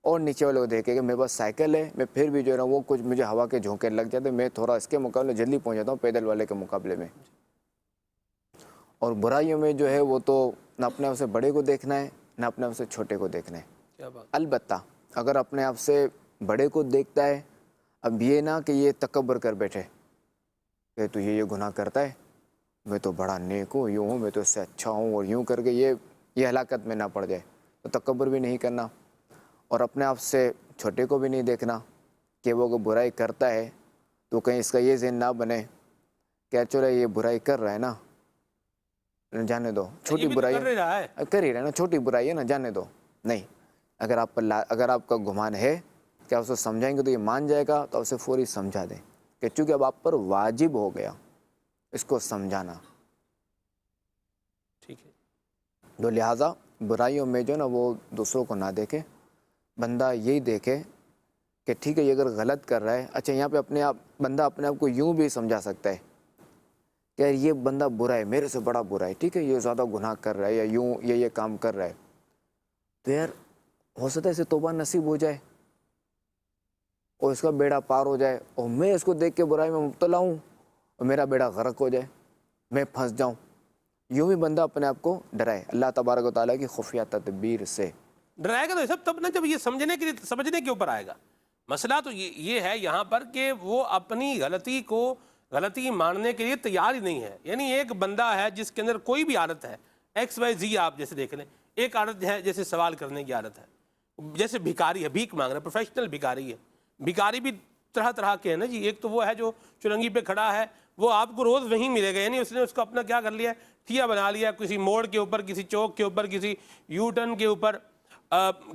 اور نیچے والے کو دیکھے کہ میرے پاس سائیکل ہے، میں پھر بھی جو ہے نا وہ کچھ مجھے ہوا کے جھونکے لگ جاتے، میں تھوڑا اس کے مقابلے جلدی پہنچ جاتا ہوں پیدل والے کے مقابلے میں. اور برائیوں میں جو ہے وہ تو نہ اپنے آپ سے بڑے کو دیکھنا ہے، نہ اپنے آپ سے چھوٹے کو دیکھنا ہے. البتہ اگر اپنے آپ سے بڑے کو دیکھتا ہے، اب یہ نہ کہ یہ تکبر کر بیٹھے کہ تو یہ گناہ کرتا ہے، میں تو بڑا نیک ہوں، یوں ہوں، میں تو اس سے اچھا ہوں، اور یوں کر کے یہ ہلاکت میں نہ پڑ جائے. تو تکبر بھی نہیں کرنا، اور اپنے آپ سے چھوٹے کو بھی نہیں دیکھنا کہ وہ اگر برائی کرتا ہے تو کہیں اس کا یہ ذہن نہ بنے کہ چلو یہ برائی کر رہا ہے نا، جانے دو، چھوٹی برائی کر ہی رہا ہے نا، چھوٹی برائی ہے نا، جانے دو. نہیں، اگر آپ کا گمان ہے کہ آپ اسے سمجھائیں گے تو یہ مان جائے گا، تو اسے فوری سمجھا دیں کہ چونکہ اب آپ پر واجب ہو گیا اس کو سمجھانا. ٹھیک ہے. تو لہٰذا برائیوں میں جو نا وہ دوسروں کو نہ دیکھے، بندہ یہی دیکھے کہ ٹھیک ہے یہ اگر غلط کر رہا ہے. اچھا یہاں پہ بندہ اپنے آپ کو یوں بھی سمجھا سکتا ہے کہ یار یہ بندہ برا ہے، میرے سے بڑا برا ہے، ٹھیک ہے یہ زیادہ گناہ کر رہا ہے، یا یوں یہ کام کر رہا ہے، تو یار ہو سکتا ہے اسے توبہ نصیب ہو جائے اور اس کا بیڑا پار ہو جائے، اور میں اس کو دیکھ کے برائی میں مبتلا ہوں اور میرا بیڑا غرق ہو جائے، میں پھنس جاؤں. یوں بھی بندہ اپنے آپ کو ڈرائے اللہ تبارک و تعالیٰ کی خفیہ تدبیر سے. ڈرائے گا تو سب تب نہ جب یہ سمجھنے کے اوپر آئے گا. مسئلہ تو یہ ہے یہاں پر کہ وہ اپنی غلطی ماننے کے لیے تیار ہی نہیں ہے. یعنی ایک بندہ ہے جس کے اندر کوئی بھی عادت ہے، ایکس وائی زی آپ جیسے دیکھ لیں. ایک عادت ہے جیسے سوال کرنے کی عادت ہے، جیسے بھکاری ہے، بھیک مانگ رہا ہے، پروفیشنل بھکاری ہے. بھکاری بھی طرح کے ہیں نا جی. ایک تو وہ ہے جو چرنگی پہ کھڑا ہے، وہ آپ کو روز وہیں ملے گا، یعنی اس نے اس کو اپنا کیا کر لیا ہے، ٹھیا بنا لیا کسی موڑ کے اوپر، کسی چوک کے اوپر، کسی یو ٹرن کے اوپر.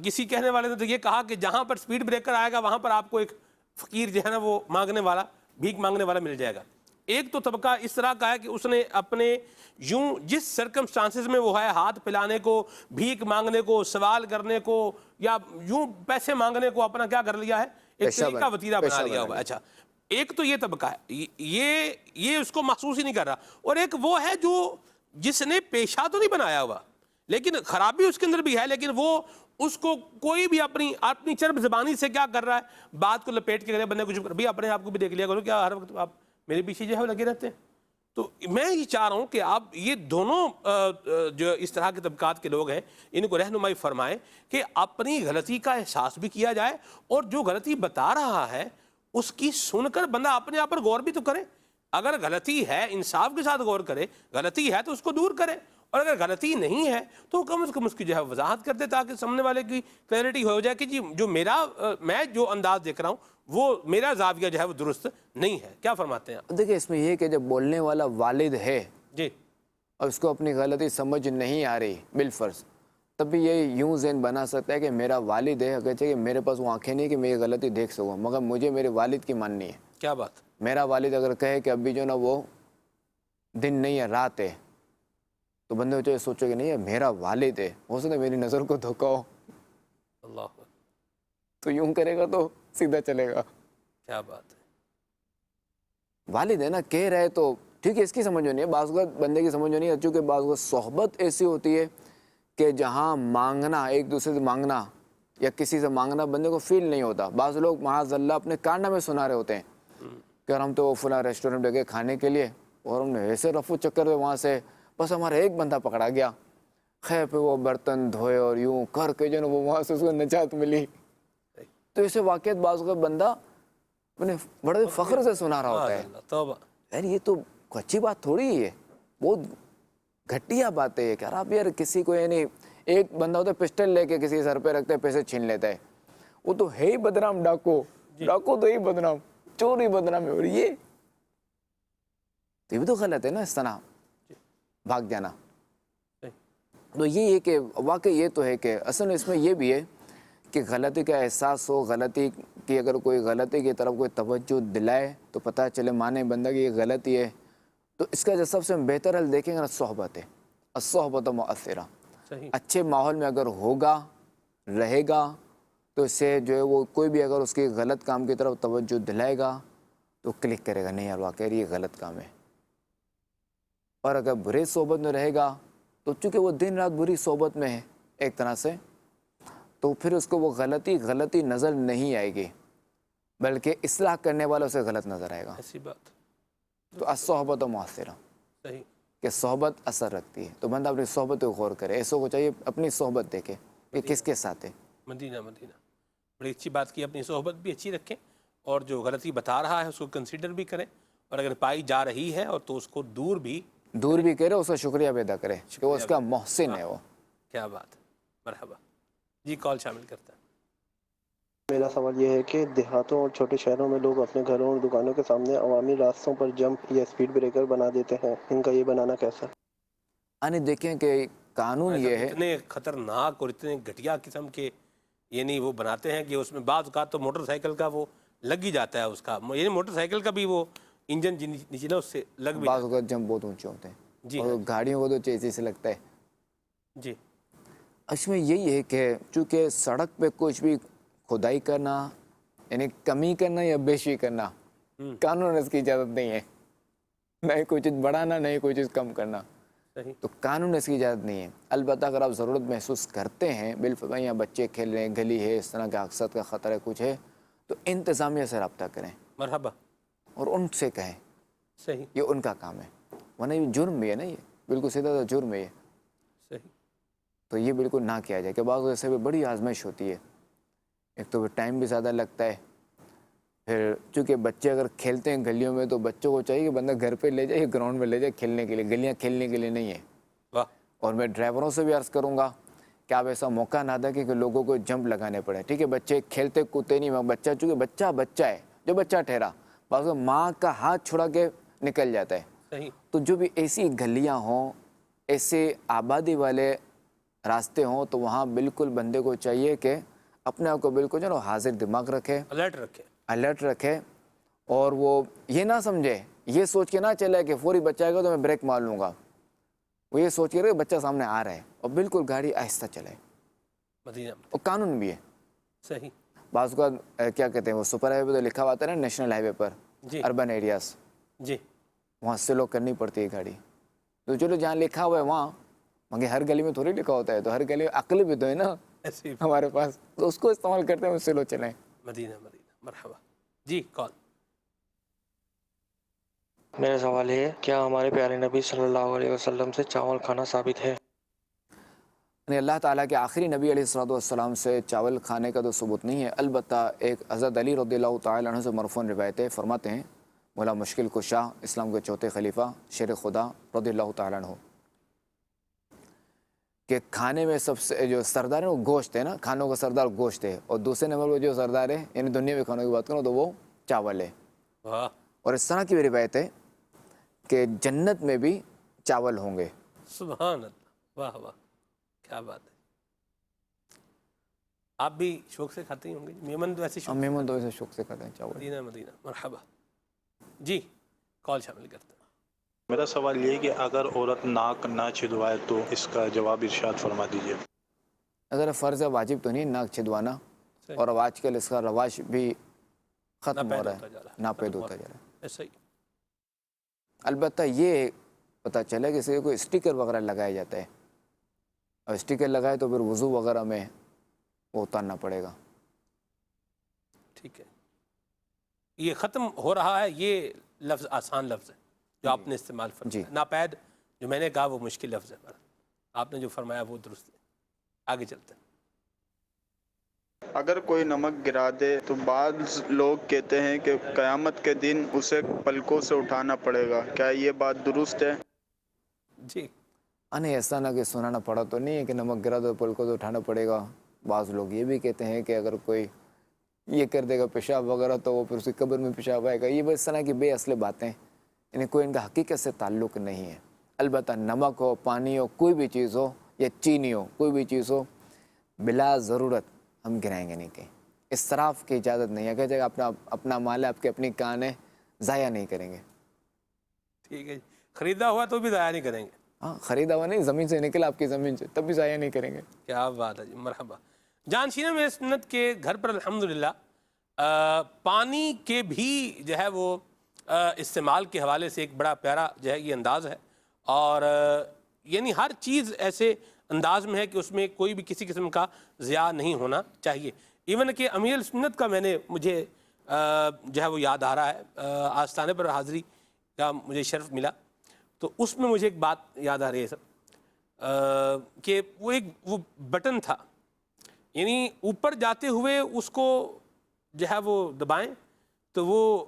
کسی کہنے والے نے تو یہ کہا کہ جہاں پر سپیڈ بریکر آئے گا وہاں پر آپ کو ایک فقیر جو ہے نا وہ مانگنے والا، بھیک مانگنے والا مل جائے گا. ایک تو طبقہ اس طرح کا ہے کہ اس نے اپنے یوں جس سرکمسٹانسز میں وہ ہے، ہاتھ پھیلانے کو، بھیک مانگنے کو، سوال کرنے کو، یا یوں پیسے مانگنے کو اپنا کیا کر لیا ہے، ایک طریقہ وتیرہ بنا لیا ہوا ہے. اچھا ایک تو یہ طبقہ ہے، یہ اس کو محسوس ہی نہیں کر رہا. اور ایک وہ ہے جو جس نے پیشہ تو نہیں بنایا ہوا، لیکن خرابی اس کے اندر بھی ہے، لیکن وہ اس کو کوئی بھی اپنی چرب زبانی سے کیا کر رہا ہے، بات کو لپیٹ کے بندے کو چپ کر. بھی اپنے آپ کو بھی دیکھ لیا کرو، کیا ہر وقت آپ میرے پیچھے جو ہے لگے رہتے ہیں. تو میں یہ چاہ رہا ہوں کہ آپ یہ دونوں جو اس طرح کے طبقات کے لوگ ہیں ان کو رہنمائی فرمائیں کہ اپنی غلطی کا احساس بھی کیا جائے اور جو غلطی بتا رہا ہے اس کی سن کر بندہ اپنے آپ پر غور بھی تو کرے. اگر غلطی ہے انصاف کے ساتھ غور کرے, غلطی ہے تو اس کو دور کرے, اور اگر غلطی نہیں ہے تو کم از کم اس کی جو ہے وضاحت کر دے تاکہ سامنے والے کی کلیئرٹی ہو جائے کہ جی جو میں جو انداز دیکھ رہا ہوں وہ میرا زاویہ جو ہے وہ درست نہیں ہے. کیا فرماتے ہیں آپ؟ دیکھیں اس میں یہ کہ جب بولنے والا والد ہے جی اور اس کو اپنی غلطی سمجھ نہیں آ رہی بالفرض, تب بھی یہ یوں ذہن بنا سکتا ہے کہ میرا والد ہے, اگرچہ کہ میرے پاس وہ آنکھیں نہیں کہ میں یہ غلطی دیکھ سکوں, مگر مجھے میرے والد کی ماننی ہے. کیا بات. میرا والد اگر کہے کہ ابھی جو نا وہ دن نہیں ہے رات ہے, تو بندے جو سوچو کہ نہیں ہے میرا والد ہے, ہو سکتا ہے میری نظر کو دھوکا ہو, اللہ تو یوں کرے گا تو سیدھا چلے گا. کیا بات ہے. والد ہے نا کہہ رہے تو ٹھیک ہے, اس کی سمجھ نہیں ہے, بعض اوقات بندے کی سمجھ نہیں ہے, چونکہ بعض اوقات صحبت ایسی ہوتی ہے کہ جہاں مانگنا, ایک دوسرے سے مانگنا یا کسی سے مانگنا بندے کو فیل نہیں ہوتا. بعض لوگ معاذ اللہ اپنے کارنامے سنا رہے ہوتے ہیں کہ ہم تو فلاں ریسٹورنٹ گئے کھانے کے لیے اور ہم نے ایسے رفو چکر ہوئے وہاں سے, بس ہمارا ایک بندہ پکڑا گیا, خیر پہ وہ برتن دھوئے اور یوں کر کے جو نا وہ وہاں سے اس کو نجات ملی. تو ایسے واقعات بعض اوقات بندہ اپنے بڑے فخر سے سنا رہا ہوتا ہے. توبہ. یار یہ تو اچھی بات تھوڑی ہی ہے, بہت گھٹیا بات ہے کہ یار آپ یار کسی کو, یعنی ایک بندہ ہوتا ہے پسٹل لے کے کسی سر پہ رکھتے پیسے چھین لیتا ہے, وہ تو ہے ہی بدنام ڈاکو, ڈاکو تو ہی بدنام, چور ہی بدنام ہے, اور یہ بھی تو غلط ہے نا اس طرح بھاگ جانا. تو یہ ہے کہ واقعی یہ تو ہے کہ اصل اس میں یہ بھی ہے کہ غلطی کا احساس ہو, غلطی کی اگر کوئی غلطی کی طرف کوئی توجہ دلائے تو پتہ چلے مانے بندہ کہ یہ غلطی ہے, تو اس کا جو سب سے بہتر حل دیکھیں گے نا صحبت ہے. الصحبت مؤثرہ, اچھے ماحول میں اگر ہوگا رہے گا تو اس سے جو ہے وہ کوئی بھی اگر اس کی غلط کام کی طرف توجہ دلائے گا تو کلک کرے گا, نہیں یار واقعی یہ غلط کام ہے. اور اگر برے صحبت میں رہے گا تو چونکہ وہ دن رات بری صحبت میں ہے ایک طرح سے, تو پھر اس کو وہ غلطی نظر نہیں آئے گی, بلکہ اصلاح کرنے والا اسے غلط نظر آئے گا. ایسی بات. تو الصحبت مؤثرہ, صحیح کہ صحبت اثر رکھتی ہے, تو بندہ اپنی صحبت کو غور کرے. ایسوں کو چاہیے اپنی صحبت دیکھے کہ کس کے ساتھ ہے. مدینہ بڑی اچھی بات کی, اپنی صحبت بھی اچھی رکھیں اور جو غلطی بتا رہا ہے اس کو کنسیڈر بھی کریں, اور اگر پائی جا رہی ہے اور تو اس کو دور بھی کرے, اس کا شکریہ ادا کرے کہ وہ اس کا محسن ہے. وہ کیا بات ہے. مرحبا جی, کال شامل کرتا ہے. میرا سوال یہ ہے کہ دیہاتوں اور چھوٹے شہروں میں لوگ اپنے گھروں اور دکانوں کے سامنے عوامی راستوں پر جمپ یا اسپیڈ بریکر بنا دیتے ہیں, ان کا یہ بنانا کیسا؟ یعنی دیکھیں کہ قانون یہ ہے, اتنے خطرناک اور اتنے گھٹیا قسم کے یعنی وہ بناتے ہیں کہ اس میں بعض اوقات تو موٹر سائیکل کا وہ لگ ہی جاتا ہے, اس کا یعنی موٹر سائیکل کا بھی وہ انجن نیچے نا اس سے لگ بھی بعض اوقات جمپ بہت اونچے ہوتے ہیں, جی, اور گاڑیوں کو تو چیزی سے لگتا ہے. جی اس میں یہی ہے کہ چونکہ سڑک پہ کچھ بھی کھدائی کرنا یعنی کمی کرنا یا بیشی کرنا قانون اس کی اجازت نہیں ہے, نہ ہی کوئی چیز بڑھانا نہ ہی کوئی چیز کم کرنا, تو قانون اس کی اجازت نہیں ہے. البتہ اگر آپ ضرورت محسوس کرتے ہیں بالفعل یہاں بچے کھیل رہے ہیں, گلی ہے, اس طرح کا حادثات کا خطرہ کچھ ہے, تو انتظامیہ سے رابطہ کریں. مرحبا. اور ان سے کہیں, صحیح, یہ ان کا کام ہے, ورنہ یہ جرم بھی ہے نا, یہ بالکل سیدھا سا جرم ہے. صحیح, تو یہ بالکل نہ کیا جائے کہ بعض ویسے بھی بڑی آزمائش ہوتی ہے. ایک تو ٹائم بھی زیادہ لگتا ہے, پھر چونکہ بچے اگر کھیلتے ہیں گلیوں میں تو بچوں کو چاہیے کہ بندہ گھر پہ لے جائے, گراؤنڈ میں لے جائے کھیلنے کے لیے, گلیاں کھیلنے کے لیے نہیں ہے. واہ. اور میں ڈرائیوروں سے بھی عرض کروں گا کہ آپ ایسا موقع نہ دیں کہ لوگوں کو جمپ لگانے پڑے. ٹھیک ہے, بچے کھیلتے کودتے نہیں, بچہ چونکہ بچہ ہے, جو بچہ ٹھہرا بعض ماں کا ہاتھ چھڑا کے نکل جاتا ہے. صحیح, تو جو بھی ایسی گلیاں ہوں, ایسے آبادی والے راستے ہوں, تو وہاں بالکل بندے کو چاہیے کہ اپنے آپ کو بالکل جو حاضر دماغ رکھے, الرٹ رکھے, اور وہ یہ نہ سمجھے, یہ سوچ کے نہ چلے کہ فوری بچہ آئے گا تو میں بریک مار لوں گا. وہ یہ سوچ کے رہے کہ بچہ سامنے آ رہا ہے, اور بالکل گاڑی آہستہ چلے. اور قانون بھی ہے. صحیح, بعض کا کیا کہتے ہیں وہ سپر ہائی وے پہ تو لکھا ہوا ہے نا, نیشنل ہائی وے پر, اربن ایریاز, جی, وہاں سلو کرنی پڑتی ہے گاڑی. تو چلو جہاں لکھا ہوا ہے وہاں, مگر ہر گلی میں تھوڑی لکھا ہوتا ہے, تو ہر گلی میں عقل بھی تو ہے نا ہمارے پاس, تو اس کو استعمال کرتے ہیں, سلو چلیں. مدینہ. مرحبا جی, کال. میرا سوال ہے کیا ہمارے پیارے نبی صلی اللہ علیہ وسلم سے چاول کھانا ثابت ہے؟ یعنی اللہ تعالیٰ کے آخری نبی علیہ الصلوۃ والسلام سے چاول کھانے کا تو ثبوت نہیں ہے، البتہ ایک حضرت علی رضی اللہ تعالیٰ عنہ سے مرفوع روایت ہے، فرماتے ہیں مولا مشکل کشا اسلام کے چوتھے خلیفہ شیر خدا رضی اللہ تعالیٰ عنہ کہ کھانے میں سب سے جو سردار ہے وہ گوشت ہے نا، کھانوں کا سردار گوشت ہے، اور دوسرے نمبر پہ جو سردار ہے یعنی دنیا میں کھانوں کی بات کروں تو وہ چاول ہے۔ اور اس طرح کی بھی روایت ہے کہ جنت میں بھی چاول ہوں گے۔ سبحان اللہ، واہ واہ، کیا بات ہے۔ آپ بھی شوق سے کھاتے ہی ہوں گے؟ میمن تو ایسے میمن تو ایسے شوق سے کھاتے ہیں چاول۔ مدینہ مدینہ، مرحبا جی، کال شامل کرتے ہیں۔ میرا سوال یہ ہے کہ اگر عورت ناک نہ چھدوائے تو اس کا جواب ارشاد فرما دیجیے۔ اگر فرض واجب تو نہیں ناک چھدوانا، اور اب آج کل اس کا رواج بھی ختم ہو رہا ہے، ناپید ہوتا جا رہا ہے۔ ایسا ہی البتہ یہ پتہ چلا کہ اس کے کوئی اسٹیکر وغیرہ لگایا جاتا ہے، اور اسٹیکر لگائے تو پھر وضو وغیرہ میں وہ اتارنا پڑے گا۔ ٹھیک ہے، یہ ختم ہو رہا ہے، یہ لفظ آسان لفظ ہے جو آپ نے استعمال فرمایا۔ ناپید جو میں نے کہا وہ مشکل لفظ ہے، آپ نے جو فرمایا وہ درست ہے۔ آگے چلتے ہیں۔ اگر کوئی نمک گرا دے تو بعض لوگ کہتے ہیں کہ قیامت کے دن اسے پلکوں سے اٹھانا پڑے گا، کیا یہ بات درست ہے؟ جی نہیں، ایسا نہ کہ سنانا پڑا تو نہیں ہے کہ نمک گرا تو پلکوں سے اٹھانا پڑے گا۔ بعض لوگ یہ بھی کہتے ہیں کہ اگر کوئی یہ کر دے گا پیشاب وغیرہ تو وہ پھر اس کی قبر میں پیشاب آئے گا۔ یہ بس اس طرح کی بے اصل باتیں، یعنی کوئی ان کا حقیقت سے تعلق نہیں ہے۔ البتہ نمک ہو، پانی ہو، کوئی بھی چیز ہو یا چینی ہو، کوئی بھی چیز ہو، بلا ضرورت ہم گرائیں گے نہیں، کہیں اسراف کی اجازت نہیں ہے۔ کہ جگہ اپنا مال ہے، آپ کی اپنی کان ہے، ضائع نہیں کریں گے۔ ٹھیک ہے، خریدا ہوا تو بھی ضائع نہیں کریں گے۔ ہاں، خریدا ہوا نہیں، زمین سے نکلا آپ کی زمین سے، تب بھی ضائع نہیں کریں گے۔ کیا بات ہے جی، مرحبا۔ جانشینہ میں سنت کے گھر پر الحمدللہ پانی کے بھی جو ہے وہ استعمال کے حوالے سے ایک بڑا پیارا جو ہے یہ انداز ہے، اور یعنی ہر چیز ایسے انداز میں ہے کہ اس میں کوئی بھی کسی قسم کا ضیاع نہیں ہونا چاہیے۔ ایون کہ امیر السنت کا مجھے جو ہے وہ یاد آ رہا ہے، آستانے پر حاضری کا مجھے شرف ملا، تو اس میں مجھے ایک بات یاد آ رہی ہے سب کہ وہ بٹن تھا، یعنی اوپر جاتے ہوئے اس کو جو ہے وہ دبائیں تو وہ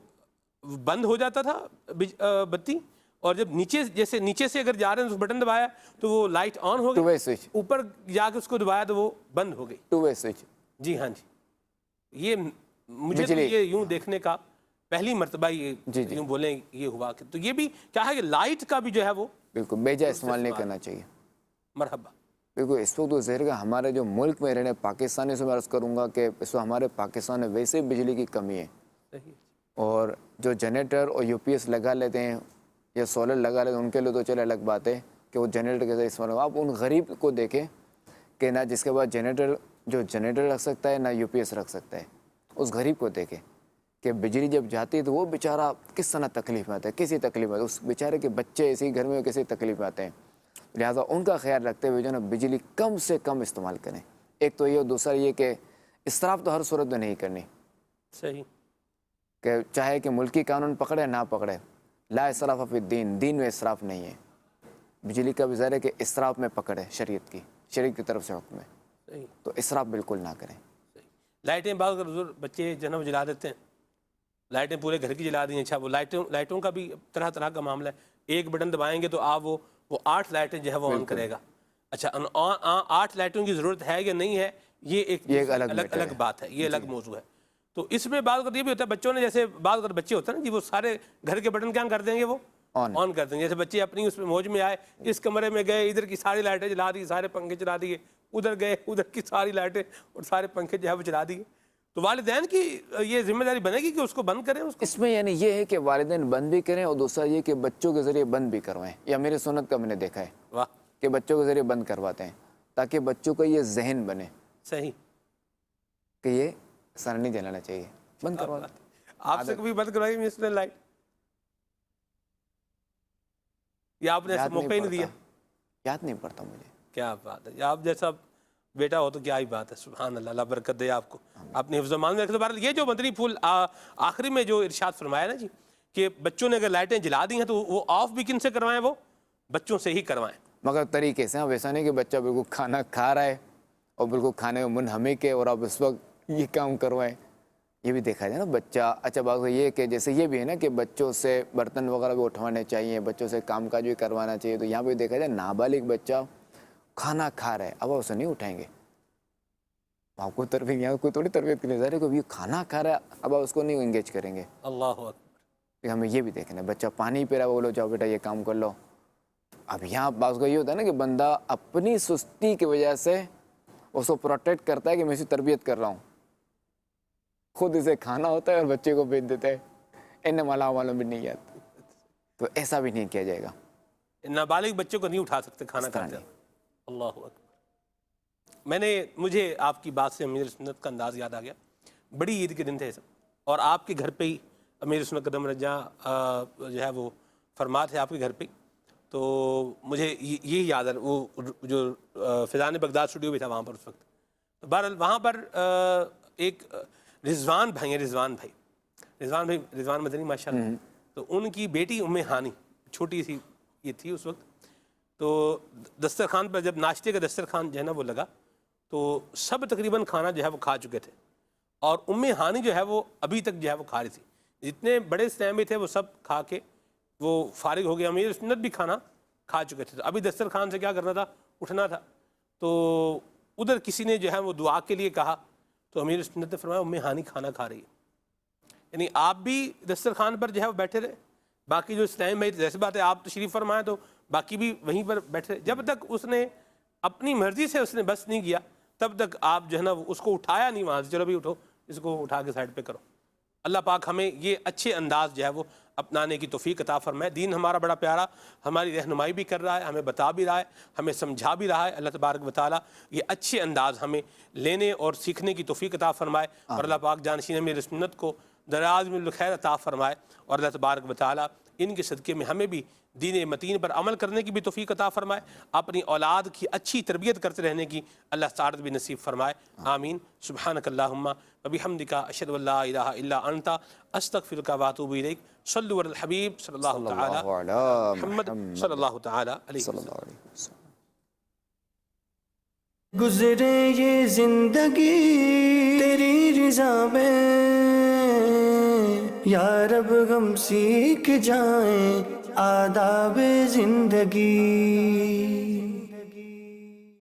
بند ہو جاتا تھا بتی، اور جب نیچے سے اگر جا رہے ہیں تو بٹن دبایا تو وہ لائٹ آن ہو گئی، اوپر جا کے اس کو دبایا تو وہ بند ہو گئی۔ To way switch. جی ہاں جی، یہ مجھے تو یہ یوں دیکھنے کا پہلی مرتبہ یہ یوں بولیں یہ ہوا کہ تو یہ بھی کیا ہے کہ لائٹ کا بھی جو ہے وہ بالکل بیجا استعمال نہیں کرنا چاہیے۔ مرحبا۔ بالکل، اس وقت تو ظاہر کا ہمارے جو ملک میں رہنے پاکستانی سے میں عرض کروں گا کہ اس وقت ہمارے پاکستان میں ویسے بجلی کی کمی ہے، اور جو جنریٹر اور یو پی ایس لگا لیتے ہیں یا سولر لگا لیتے ہیں ان کے لیے تو چلے الگ بات ہے کہ وہ جنریٹر کے ذریعے استعمال ہو۔ آپ ان غریب کو دیکھیں کہ نہ جس کے بعد جنریٹر رکھ سکتا ہے نہ یو پی ایس رکھ سکتا ہے، اس غریب کو دیکھیں کہ بجلی جب جاتی ہے تو وہ بیچارہ کس طرح تکلیف میں آتا ہے، کسی تکلیف میں آتا ہے، اس بیچارے کے بچے اسی گھر میں کسی تکلیف میں آتے ہیں۔ لہٰذا ان کا خیال رکھتے ہوئے جو نا بجلی کم سے کم استعمال کریں، ایک تو یہ، اور دوسرا یہ کہ اسراف تو ہر صورت میں نہیں کرنی۔ صحیح، کہ چاہے کہ ملکی قانون پکڑے نہ پکڑے، لا اسراف فی الدین، دین میں اسراف نہیں ہے۔ بجلی کا بھی ظاہر ہے کہ اسراف میں پکڑے، شریعت کی طرف سے حکم ہے، تو اسراف بالکل نہ کریں۔ لائٹیں بعض حضور بچے جنم جلا دیتے ہیں، لائٹیں پورے گھر کی جلا دی ہیں۔ اچھا، وہ لائٹوں کا بھی طرح طرح کا معاملہ ہے، ایک بٹن دبائیں گے تو آپ وہ 8 لائٹیں جو ہے وہ آن کرے گا۔ اچھا، 8 لائٹوں کی ضرورت ہے یا نہیں ہے، یہ ایک الگ بات ہے، یہ الگ موضوع ہے۔ تو اس میں بعض یہ بھی ہوتا ہے، بچوں نے جیسے بعض بچے ہوتے ہیں نا جی، وہ سارے گھر کے بٹن کیا کر دیں گے، وہ آن کر دیں گے۔ جیسے بچے اپنی اس میں موج میں آئے، اس کمرے میں گئے، ادھر کی ساری لائٹیں جلا دی، سارے پنکھے چلا دیے، ادھر گئے، ادھر کی ساری لائٹیں اور سارے پنکھے جو ہے وہ چلا دیے۔ تو والدین کی یہ ذمہ داری بنے گی کہ اس کو بند کریں۔ اس میں یعنی یہ ہے کہ والدین بند بھی کریں، اور دوسرا یہ کہ بچوں کے ذریعے بند بھی کروائیں۔ یا میرے سنت کا میں نے دیکھا ہے کہ بچوں کے ذریعے بند کرواتے ہیں تاکہ بچوں کا یہ ذہن بنے صحیح کہ یہ سر نہیں جلانا چاہیے، بند کروا۔ آپ سے کبھی بند کروائی مسٹر لائٹ، یا آپ نے ایسا موقع ہی نہیں دیا؟ یاد نہیں پڑتا مجھے۔ کیا بات ہے، آپ جیسا بیٹا ہو تو کیا ہی بات ہے، سبحان اللہ، اللہ برکت دے آپ کو، اپنے حفظ و امان میں رکھے۔ تو بہرحال یہ جو مدنی پھول آخری میں جو ارشاد فرمایا نا جی، کہ بچوں نے اگر لائٹیں جلا دی ہیں تو وہ آف بھی کن سے کروائیں؟ وہ بچوں سے ہی کروائیں، مگر طریقے سے. ویسا نہیں کہ بچہ بالکل کھانا کھا رہا ہے اور بالکل کھانے میں منہمک ہے اور آپ اس وقت یہ کام کروائیں. یہ بھی دیکھا جائے نا بچہ. اچھا بات یہ کہ جیسے یہ بھی ہے نا کہ بچوں سے برتن وغیرہ بھی اٹھوانے چاہیے, بچوں سے کام کاج بھی کروانا چاہیے. تو یہاں پہ دیکھا جائے نابالغ بچہ کھانا کھا رہا ہے, اب آپ اسے نہیں اٹھائیں گے. آپ کو تربیت یہاں کوئی تھوڑی تربیت کے لیے ظاہر ہے کہ یہ کھانا کھا رہا ہے, اب آپ اس کو نہیں انگیج کریں گے. اللہ اکبر. ہمیں یہ بھی دیکھنا ہے, بچہ پانی پی رہا ہے, بولو جاؤ بیٹا یہ کام کر لو. اب یہاں بات کا یہ ہوتا ہے نا کہ بندہ اپنی سستی کی وجہ سے اس کو پروٹیکٹ کرتا ہے کہ میں اسے تربیت کر رہا ہوں, خود اسے کھانا ہوتا ہے اور بچے کو بھیج دیتا ہے انہیں معلوم بھی نہیں آتا. تو ایسا بھی نہیں کیا جائے گا. نابالغ بچے کو نہیں اٹھا سکتے کھانا کھاتے. اللہ اکبر. مجھے آپ کی بات سے امیر سنت کا انداز یاد آ گیا. بڑی عید کے دن تھے سب, اور آپ کے گھر پہ ہی امیر سنت قدم رجاں جو ہے وہ فرما تھے آپ کے گھر پہ. تو مجھے یہی یاد ہے, وہ جو فیضان بغداد اسٹوڈیو بھی تھا وہاں پر اس وقت. بہرحال وہاں پر ایک رضوان بھائی ہیں, رضوان مدنی ماشاء اللہ. تو ان کی بیٹی ام ہانی چھوٹی سی یہ تھی اس وقت. تو دسترخوان پر جب ناشتے کا دسترخوان جو ہے نا وہ لگا, تو سب تقریباً کھانا جو ہے وہ کھا چکے تھے, اور ام ہانی جو ہے وہ ابھی تک جو ہے وہ کھا رہی تھی. جتنے بڑے سیم بھی تھے وہ سب کھا کے وہ فارغ ہو گیا. امیر سنت بھی کھانا کھا چکے تھے, تو ابھی دسترخوان سے کیا کرنا تھا, اٹھنا تھا. تو ادھر کسی نے جو ہے وہ دعا کے لیے کہا, تو امیر سنت نے فرمایا ام ہانی کھانا کھا رہی ہے. یعنی آپ بھی دسترخوان پر جو ہے وہ بیٹھے رہے, باقی جو اسلام بھائی جیسے بات ہے آپ تشریف فرمائے تو باقی بھی وہیں پر بیٹھے رہے. جب تک اس نے اپنی مرضی سے اس نے بس نہیں کیا تب تک آپ جو ہے نا اس کو اٹھایا نہیں وہاں سے, چلو بھی اٹھو اس کو اٹھا کے سائڈ پہ کرو. اللہ پاک ہمیں یہ اچھے انداز جو ہے وہ اپنانے کی توفیق عطا فرمائے. دین ہمارا بڑا پیارا, ہماری رہنمائی بھی کر رہا ہے, ہمیں بتا بھی رہا ہے, ہمیں سمجھا بھی رہا ہے. اللہ تبارک و تعالیٰ یہ اچھے انداز ہمیں لینے اور سیکھنے کی توفیق عطا فرمائے, اور اللہ پاک جانشین امیر سنت کو دراز میں الخیر عطا فرمائے. اور اللہ تبارک و تعالیٰ ان کے صدقے میں ہمیں بھی دین متین پر عمل کرنے کی بھی توفیق عطا فرمائے, اپنی اولاد کی اچھی تربیت کرتے رہنے کی اللہ سعادت بھی نصیب فرمائے. آمین. سبحانک اللہم وبحمدک اشہد ان لا الہ الا انت استغفرک واتوب الیک. صلوا علی الحبیب صلی اللہ تعالی محمد صلی اللہ تعالی علیہ وسلم. گزرے یہ زندگی تیری رضا میں, یا رب غم سیکھ جائیں آداب زندگی.